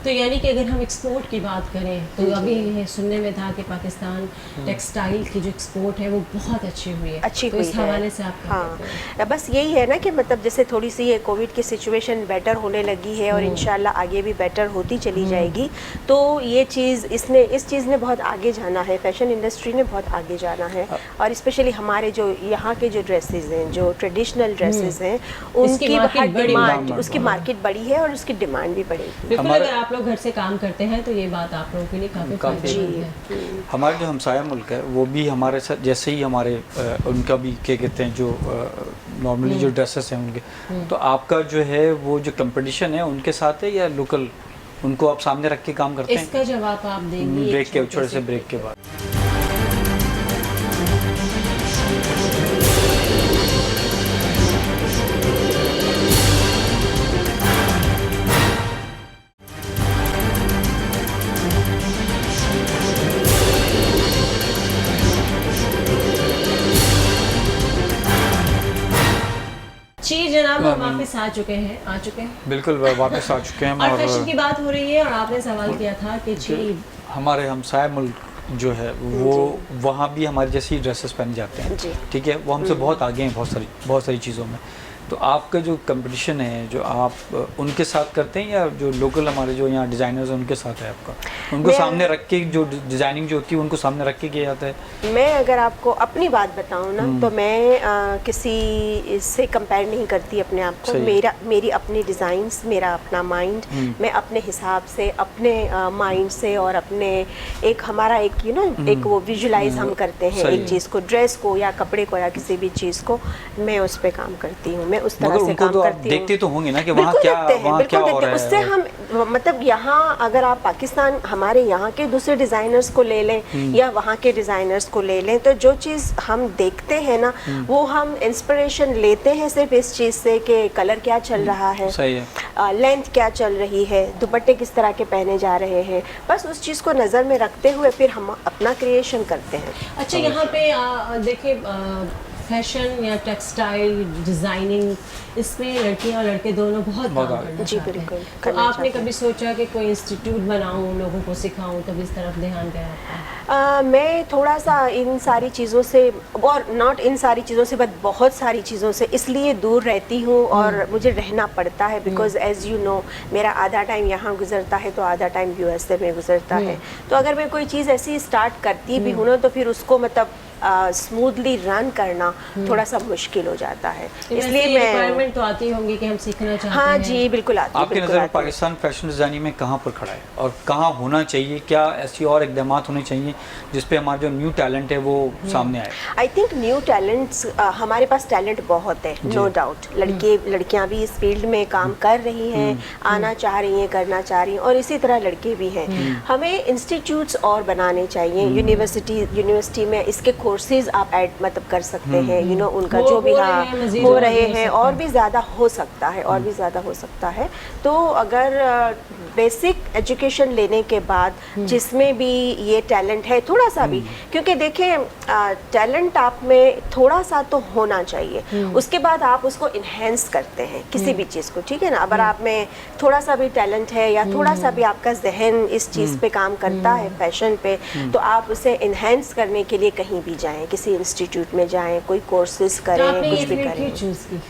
तो यानी कि अगर हम एक्सपोर्ट की बात करें तो अभी ये सुनने में था कि पाकिस्तान टेक्सटाइल की जो एक्सपोर्ट है वो बहुत अच्छी हुई है, अच्छी तो हुई इस है। हवाले से आप क्या कहते हैं? बस यही है ना कि मतलब जैसे थोड़ी सी ये कोविड की सिचुएशन बेटर होने लगी है और इंशाल्लाह आगे भी बेटर होती चली जाएगी, तो ये चीज़ इस चीज़ ने बहुत आगे जाना है, फैशन इंडस्ट्री ने बहुत आगे जाना है। और स्पेशली हमारे जो यहाँ के जो ड्रेसेस हैं, जो ट्रेडिशनल ड्रेसेस हैं, उनकी market बड़ी डिमांड, है। उसकी मार्केट बड़ी है और उसकी डिमांड भी बढ़ेगी। बिल्कुल, अगर आप लोग घर से काम करते हैं तो ये बात आप लोगों के लिए काफ़ी फायदेमंद है। हमारे जो हमसाया मुल्क है वो भी हमारे साथ जैसे ही हमारे उनका भी क्या कहते हैं जो नॉर्मली जो ड्रेसेस हैं उनके, तो आपका जो है वो जो कंपटीशन है उनके साथ है या लोकल उनको आप सामने रख के काम करते हैं? इसका जवाब आप देंगे ब्रेक के छोटे से ब्रेक के बाद। जी जनाब, हम वापस आ चुके हैं बिल्कुल वापस आ चुके हैं और फैशन की बात हो रही है और आपने सवाल किया था कि जी हमारे हमसाया मुल्क जो है वो वहाँ भी हमारे जैसे ही ड्रेसेस पहने जाते हैं, जी। ठीक है, वो हमसे बहुत आगे हैं बहुत सारी चीज़ों में। तो आपका जो कंपटीशन है जो आप उनके साथ करते हैं या जो लोकल हमारे जो यहाँ डिज़ाइनर्स हैं उनके साथ है आपका? उनको सामने रख के जो डिज़ाइनिंग जो होती है उनको सामने रख के किया जाता है? मैं अगर आपको अपनी बात बताऊं ना तो मैं किसी से कंपेयर नहीं करती अपने आप को। मेरी अपनी डिज़ाइंस, मेरा अपना माइंड, मैं अपने हिसाब से, अपने माइंड से और अपने एक हमारा एक एक वो विजुलाइज हम करते हैं एक चीज़ को, ड्रेस को या कपड़े को या किसी भी चीज़ को, मैं उस पर काम करती हूँ, मैं उस तरह से काम करती हूँ। देखते तो होंगे ना कि वहाँ क्या हो रहा है। उससे हम मतलब यहाँ अगर आप पाकिस्तान हमारे यहाँ के दूसरे डिज़ाइनर्स को ले लें या वहाँ के डिज़ाइनर्स को ले लें, तो जो चीज़ हम देखते हैं ना वो हम इंस्पिरेशन लेते हैं सिर्फ इस चीज़ से कि कलर क्या चल रहा है, सही है, लेंथ क्या चल रही है, दुपट्टे किस तरह के पहने जा रहे हैं, बस उस चीज़ को नज़र में रखते हुए फिर हम अपना क्रिएशन करते हैं। अच्छा, यहाँ पे देखिए फैशन या टेक्सटाइल डिज़ाइनिंग, इसमें लड़कियां और लड़के दोनों बहुत काम करना जी चाहते बिल्कुल। हैं। तो आपने कभी सोचा कि कोई इंस्टीट्यूट बनाऊं, लोगों को सिखाऊं, कभी इस तरफ ध्यान गया आपका? मैं थोड़ा सा इन सारी चीज़ों से, और नॉट इन सारी चीज़ों से बट बहुत सारी चीज़ों से इसलिए दूर रहती हूँ और मुझे रहना पड़ता है बिकॉज एज यू नो मेरा आधा टाइम यहाँ गुजरता है तो आधा टाइम USA में गुजरता है। तो अगर मैं कोई चीज़ ऐसी स्टार्ट करती भी हूँ ना तो फिर उसको मतलब स्मूथली रन करना थोड़ा सा मुश्किल हो जाता है, इसलिए मैं रिक्वायरमेंट तो आती होंगी कि हम सीखना चाहते हैं। हाँ जी बिल्कुल आती है। आपकी नज़र में पाकिस्तान फैशन डिज़ाइनिंग में कहाँ पर खड़ा है और कहाँ होना चाहिए? क्या ऐसी और इक़दाम होने चाहिए जिस पे हमारा जो न्यू टैलेंट है वो सामने आए? आई थिंक न्यू टैलेंट्स, हमारे पास टैलेंट बहुत है, नो डाउट। लड़कियाँ भी इस फील्ड में काम कर रही हैं, आना चाह रही हैं, करना चाह रही हैं, और इसी तरह लड़के भी हैं। हमें इंस्टीट्यूट्स और बनाने चाहिए, यूनिवर्सिटी में इसके कोर्सेज आप ऐड मतलब कर सकते हैं, उनका जो भी हो रहे हैं और भी ज़्यादा हो सकता है, और भी ज़्यादा हो सकता है। तो अगर बेसिक एजुकेशन लेने के बाद जिसमें भी ये टैलेंट है थोड़ा सा भी, क्योंकि देखें टैलेंट आप में थोड़ा सा तो होना चाहिए, उसके बाद आप उसको इन्हेंस करते हैं किसी भी चीज़ को, ठीक है ना। अगर आप में थोड़ा सा भी टैलेंट है या थोड़ा सा भी आपका जहन इस चीज़ पे काम करता है, फैशन पे, तो आप उसे इन्हेंस करने के लिए कहीं भी जाएं, किसी इंस्टीट्यूट में जाएं, कोई कोर्सेज करें, कुछ भी करें।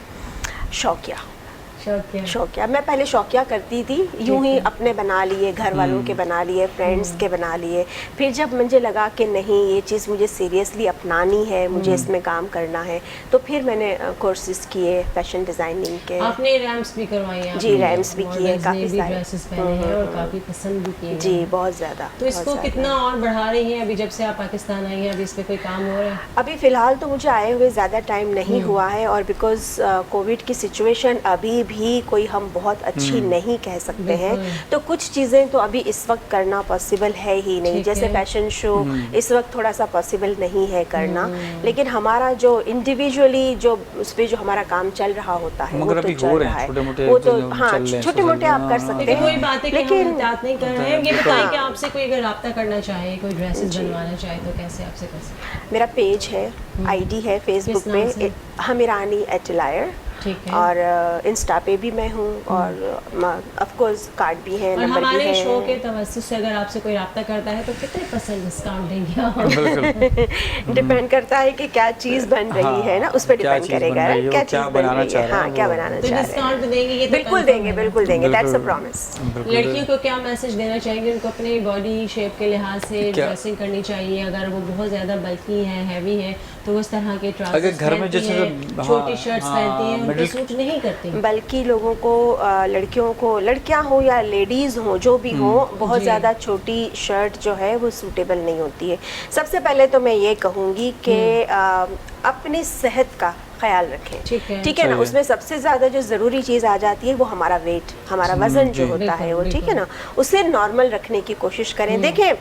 शौकिया मैं पहले शौकिया करती थी, यूं ही अपने बना लिए, घर वालों के बना लिए, फ्रेंड्स के बना लिए। फिर जब मुझे लगा कि नहीं ये चीज़ मुझे सीरियसली अपनानी है, मुझे इसमें काम करना है, तो फिर मैंने कोर्सेज किए फैशन डिज़ाइनिंग के। आपने रैम्स भी करवाई हैं? जी रैम्स भी किए, काफ़ी सारे ड्रेसेस पहने हैं और काफ़ी पसंद भी किए जी, बहुत ज़्यादा। तो इसको कितना और बढ़ा रही हैं अभी जब से आप पाकिस्तान आई हैं? अभी इस पर कोई काम हो रहा है? अभी फ़िलहाल तो मुझे आए हुए ज़्यादा टाइम नहीं हुआ है, और बिकॉज़ कोविड की सिचुएशन अभी भी कोई हम बहुत अच्छी नहीं कह सकते हैं, तो कुछ चीज़ें तो अभी इस वक्त करना पॉसिबल है ही नहीं। जैसे फैशन शो इस वक्त थोड़ा सा पॉसिबल नहीं है करना, लेकिन हमारा जो इंडिविजुअली जो उस पर जो हमारा काम चल रहा होता है वो तो चल रहा है, वो तो हाँ छोटे मोटे आप कर सकते हैं, कोई बात है कि लेकिन हम बात नहीं कर रहे हैं। ये बताएं कि आपसे कोई अगर रब्ता करना चाहे, कोई ड्रेसेस बनवाना चाहे तो कैसे आपसे कर सकते हैं? मेरा पेज है, ID है फेसबुक पे, हमीरानी एटलायर, ठीक है। और इंस्टा पे भी मैं हूँ, और ऑफ कोर्स कार्ड भी है, और नंबर भी हमारे शो के है। तवज्जुह से अगर आपसे कोई रब्ता करता है तो कितने % डिस्काउंट देंगे आप? डिपेंड करता है कि क्या चीज़ बन रही है ना, उस पर क्या डिपेंड चीज़ बन करेगा रही है, क्या वो क्या चीज़ बन बनाना रही चाह है। रहे हैं हाँ, क्या वो। बनाना तो चाह रहे डिस्काउंट हैं। देंगे, ये तो बिल्कुल confirm देंगे, है। बिल्कुल देंगे, दैट्स अ बिल्कुल। प्रॉमिस। लड़कियों को क्या मैसेज देना चाहेंगे? उनको अपनी बॉडी शेप के लिहाज से क्या? ड्रेसिंग करनी चाहिए? अगर वो बहुत ज़्यादा बल्की है, हैवी है, तो उस तरह के ट्राउजर्स अगर घर में जैसे छोटी शर्ट्स पहनती हैं, उनको मिडिल सूट नहीं करती। बल्कि लोगों को, लड़कियों को, लड़कियां हो या लेडीज़ हो, जो भी हो, बहुत जी। ज़्यादा छोटी शर्ट जो है वो सूटेबल नहीं होती है। सबसे पहले तो मैं ये कहूँगी कि अपनी सेहत का ख्याल रखें। ठीक है। ठीक है ना, सही है। उसमें सबसे ज़्यादा जो ज़रूरी चीज़ आ जाती है वो हमारा वेट, हमारा वज़न जो जी। होता है वो, बिल्कुल, ठीक है ना, उसे नॉर्मल रखने की कोशिश करें। देखें,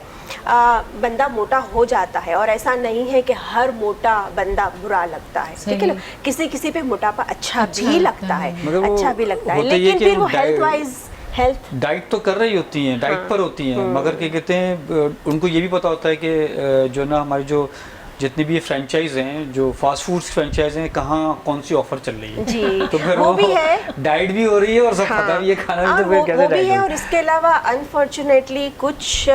बंदा मोटा हो जाता है और ऐसा नहीं है कि हर मोटा बंदा बुरा लगता है, ठीक है ना, सही। किसी किसी पे मोटापा अच्छा अच्छा भी लगता लगता है। है, मगर वो अच्छा भी लगता है, होता ये लेकिन कि फिर वो वो हेल्थ वाइज हेल्थ डाइट तो कर रही होती हैं, डाइट पर होती हैं, मगर क्या कहते हैं, उनको ये भी पता होता है कि जो ना हमारी जो जितनी भी फ्रेंचाइज हैं, जो फास्ट फूड्स फ्रेंचाइज हैं, कहाँ कौन सी ऑफर चल रही है। जी, तो फिर वो भी है। डाइट भी हो रही है और सब पता भी है, खाना भी, तो फिर कैसे वो भी डाइट है। हो? और इसके अलावा अनफॉर्चुनेटली कुछ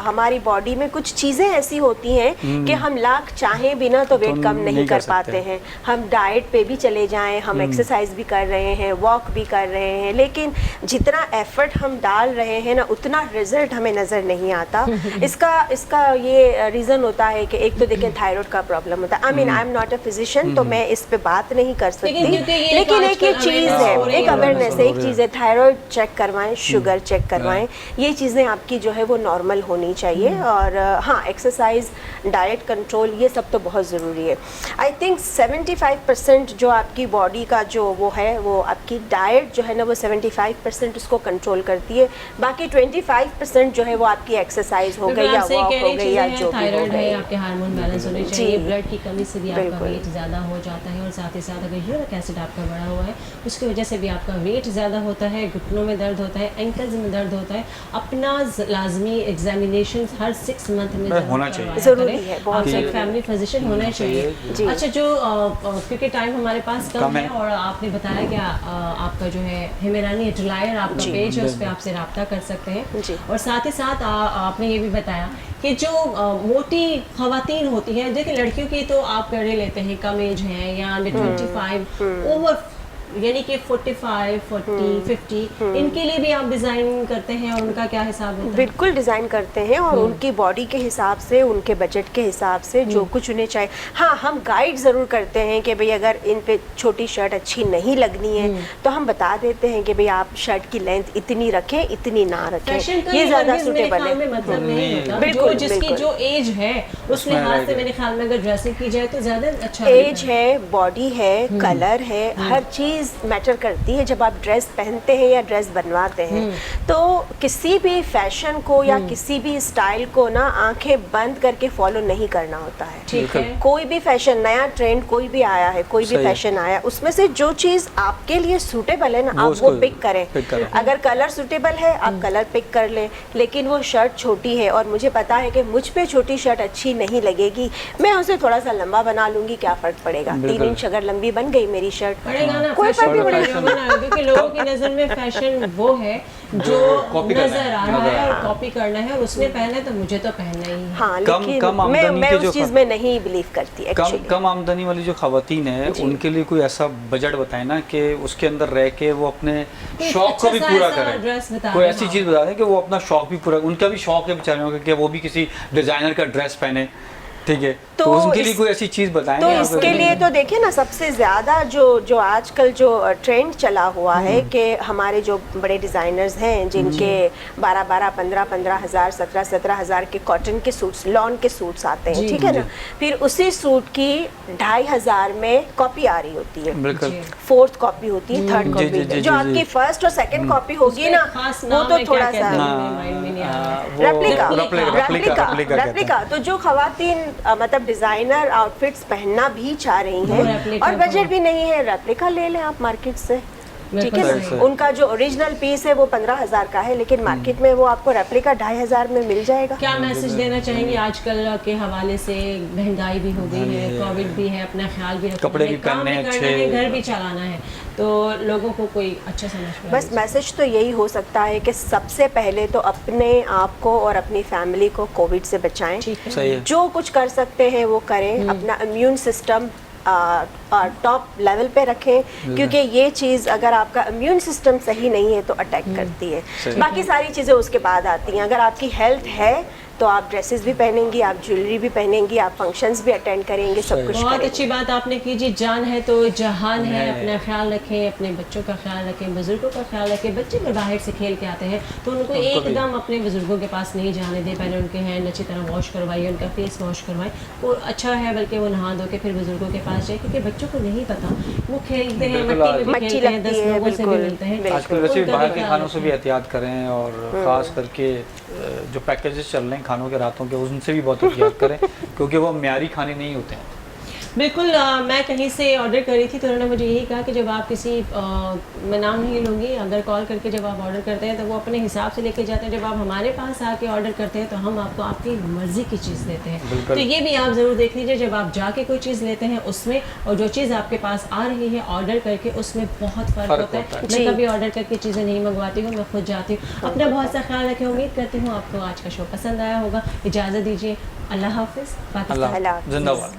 हमारी बॉडी में कुछ चीज़ें ऐसी होती हैं कि हम लाख चाहें बिना तो वेट कम नहीं कर पाते हैं। हम डाइट पे भी चले जाएं, हम एक्सरसाइज भी कर रहे हैं, वॉक भी कर रहे हैं, लेकिन जितना एफर्ट हम डाल रहे हैं ना, उतना रिजल्ट हमें नज़र नहीं आता। इसका ये रीज़न होता है कि एक तो देखिए थायराइड का प्रॉब्लम होता है। I mean, I am not a physician, तो मैं इस पे बात नहीं कर सकती, लेकिन एक ये चीज़ है, एक अवेयरनेस, एक चीज़ है, थायराइड चेक करवाएं, शुगर चेक करवाएं, ये चीज़ें आपकी जो है वो नॉर्मल होनी चाहिए। और हाँ, एक्सरसाइज, डाइट कंट्रोल, ये सब तो बहुत ज़रूरी है। आई थिंक 75% जो आपकी बॉडी का जो वो है, वो आपकी डाइट जो है ना, वो 75% उसको कंट्रोल करती है। बाकी 25% जो है वो आपकी एक्सरसाइज हो गई या वॉक हो गई या जो भी हो थायराइड है, गई। आपके हार्मोन बैलेंस होने जी। चाहिए, ब्लड की कमी से भी आपका बिल्कुल। वेट ज़्यादा हो जाता है, और साथ ही साथ अगर यूरिक एसिड आपका बढ़ा हुआ है, उसकी वजह से भी आपका वेट ज़्यादा होता है, घुटनों में दर्द होता है, एंकल्स में दर्द होता है। अपना लाजमी एग्जामिनेशन हर 6 मंथ में होना चाहिए। ज़रूरी है, बहुत आपका एक ज़रूरी है। फैमिली फिजिशियन होना चाहिए। जी। अच्छा, जो क्योंकि टाइम हमारे पास कम है, और आपने बताया कि आपका जो है हिमेरानी एटलायर आपका जी। पेज है, उस पर आपसे रब्ता कर सकते हैं। जी। और साथ ही साथ आपने ये भी बताया कि जो मोटी खवातीन होती हैं, देखिए लड़कियों की तो आप कर लेते हैं, कम एज है या अंडर 25, ओवर यानी कि 45, 40, 50, इनके लिए भी आप डिज़ाइन करते हैं, और उनका क्या हिसाब होता है? बिल्कुल डिज़ाइन करते हैं, और उनकी बॉडी के हिसाब से, उनके बजट के हिसाब से जो कुछ उन्हें चाहिए। हाँ, हम गाइड ज़रूर करते हैं कि भाई अगर इन पे छोटी शर्ट अच्छी नहीं लगनी है तो हम बता देते हैं कि भाई आप शर्ट की लेंथ इतनी रखें, इतनी ना रखें, फैशन का ये ज़्यादा हरगिज़ मेरे सूटेबल ख्याल में है। मतलब नहीं होता। बिल्कुल, जो जिसकी बिल्कुल। जो एज है उस उसमें लिहाज से रहेगा। मेरे ख्याल में अगर ड्रेसिंग की जाए तो ज़्यादा अच्छा एज है, बॉडी है, कलर है, हर चीज़ मैटर करती है जब आप ड्रेस पहनते हैं या ड्रेस बनवाते हैं। तो किसी भी फैशन को या किसी भी स्टाइल को ना आंखें बंद करके फॉलो नहीं करना होता है। ठीक है। कोई भी फैशन, नया ट्रेंड कोई भी आया है, कोई भी सही है। फैशन आया, उसमें से जो चीज़ आपके लिए सूटेबल है ना, वो आप वो उसको पिक करें। पिक करें। अगर कलर सूटेबल है, आप कलर पिक कर लें, लेकिन वो शर्ट छोटी है और मुझे पता है कि मुझ पे छोटी शर्ट अच्छी नहीं लगेगी, मैं उसे थोड़ा सा लंबा बना लूंगी, क्या फ़र्क पड़ेगा? 3 इंच अगर लंबी बन गई मेरी शर्ट, पड़ेगा ना, कोई फर्क नहीं फैशन पड़ेगा। पड़ेगा, क्योंकि लोगों की नज़र में फैशन वो है जो कॉपी करना नजर है, आ रहा है और हाँ। कॉपी करना है, और उसने पहना है तो मुझे तो पहनना ही है। हाँ, कम लेकिन मैं आमदनी के उस जो चीज़ में नहीं बिलीव करती एक्चुअली। कम आमदनी वाली जो खवातीन है, उनके लिए कोई ऐसा बजट बताए ना कि उसके अंदर रह के वो अपने शौक को भी अच्छा सा पूरा ऐसा करें। ड्रेस बता कोई दें, ऐसी हाँ। चीज़ बता दें कि वो अपना शौक भी पूरा, उनका भी शौक है बेचारियों का कि वो भी किसी डिज़ाइनर का ड्रेस पहने, ठीक है, तो उनके लिए कोई ऐसी चीज़ बताएं। तो इसके लिए तो देखिए ना, सबसे ज़्यादा जो आजकल जो ट्रेंड चला हुआ है कि हमारे जो बड़े डिज़ाइनर्स हैं जिनके 12-12, 15-15 हज़ार, 17-17 हज़ार के कॉटन के सूट्स, लॉन के सूट्स आते हैं, जी, ठीक है ना, फिर उसी सूट की 2,500 में कॉपी आ रही होती है, बिल्कुल। जी। 4th कॉपी होती है, 3rd जी, कॉपी, जी, जी, जो जी, आपकी जी। 1st और 2nd कॉपी होगी ना, खास वो नाम तो है, क्या थोड़ा कहते सा हैं, मेरे माइंड में नहीं आ रहा। रेप्लिका। तो जो खवातीन मतलब डिजाइनर आउटफिट्स पहनना भी चाह रही हैं रेप्लिका और बजट भी नहीं है, रेप्लिका ले लें आप मार्केट से। ठीक है सही, ना। सही। उनका जो ओरिजिनल पीस है वो 15,000 का है, लेकिन मार्केट में वो आपको रेप्लिका 2,500 में मिल जाएगा। क्या मैसेज देना चाहेंगे आजकल के हवाले से? महंगाई भी हो गई है, कोविड भी है, अपना ख्याल भी रखना कपड़े है, भी काम पहनने भी करना अच्छे। है, घर भी चलाना है, तो लोगों को कोई अच्छा समझ में बस मैसेज तो यही हो सकता है कि सबसे पहले तो अपने आप को और अपनी फैमिली को कोविड से बचाएं। ठीक है। सही है। जो कुछ कर सकते हैं वो करें, अपना इम्यून सिस्टम टॉप लेवल पे रखें, क्योंकि ये चीज़ अगर आपका इम्यून सिस्टम सही नहीं है तो अटैक करती है। सही। बाकी सारी चीज़ें उसके बाद आती हैं। अगर आपकी हेल्थ है तो आप ड्रेसेस भी पहनेंगी, आप ज्वेलरी भी पहनेंगी, आप फंक्शंस भी अटेंड करेंगे, सब कुछ बहुत करेंगे। अच्छी बात आपने की जी। जान है तो जहान है, अपना ख्याल रखें, अपने बच्चों का ख्याल रखें, बुजुर्गों का ख्याल रखें। बच्चे अगर बाहर से खेल के आते हैं तो उनको भी। एकदम अपने बुजुर्गों के पास नहीं जाने दें। पहले उनके हैंड अच्छी तरह वॉश करवाइए, उनका फेस वॉश करवाएं, वो अच्छा है, बल्कि वो नहा धो के फिर बुजुर्गों के पास जाए, क्योंकि बच्चों को नहीं पता, वो खेलते हैं बिल्कुल, मिट्टी में भी मच्छी खेलते हैं, लगती 10 है, लोगों से भी बिल्कुल, मिलते हैं। आजकल वैसे भी उनका बाहर भी के ख्याल खानों से भी रखें। एहतियात करें, और ख़ास करके जो पैकेजेस चल रहे हैं खानों के रातों के, उनसे भी बहुत एहतियात करें, क्योंकि वो म्यारी खाने नहीं होते हैं। बिल्कुल। मैं कहीं से ऑर्डर करी थी तो उन्होंने मुझे यही कहा कि जब आप किसी मैं नाम नहीं लूँगी, अगर कॉल करके जब आप ऑर्डर करते हैं तो वो अपने हिसाब से लेके जाते हैं। जब आप हमारे पास आके ऑर्डर करते हैं तो हम आपको आपकी मर्ज़ी की चीज़ देते हैं। बिल्कुल। तो ये भी आप ज़रूर देख लीजिए, जब आप जाके कोई चीज़ लेते हैं उसमें और जो चीज़ आपके पास आ रही है ऑर्डर करके, उसमें बहुत फ़र्क होता है। मैं जी। कभी ऑर्डर करके चीज़ें नहीं मंगवाती हूँ, मैं खुद जाती हूँ। अपना बहुत सा ख्याल रखें। उम्मीद करती हूँ आपको आज का शो पसंद आया होगा। इजाज़त दीजिए, अल्लाह हाफिज़। पाकिस्तान अल्लाह अल्लाह हाफ़िज़। जिंदाबाद।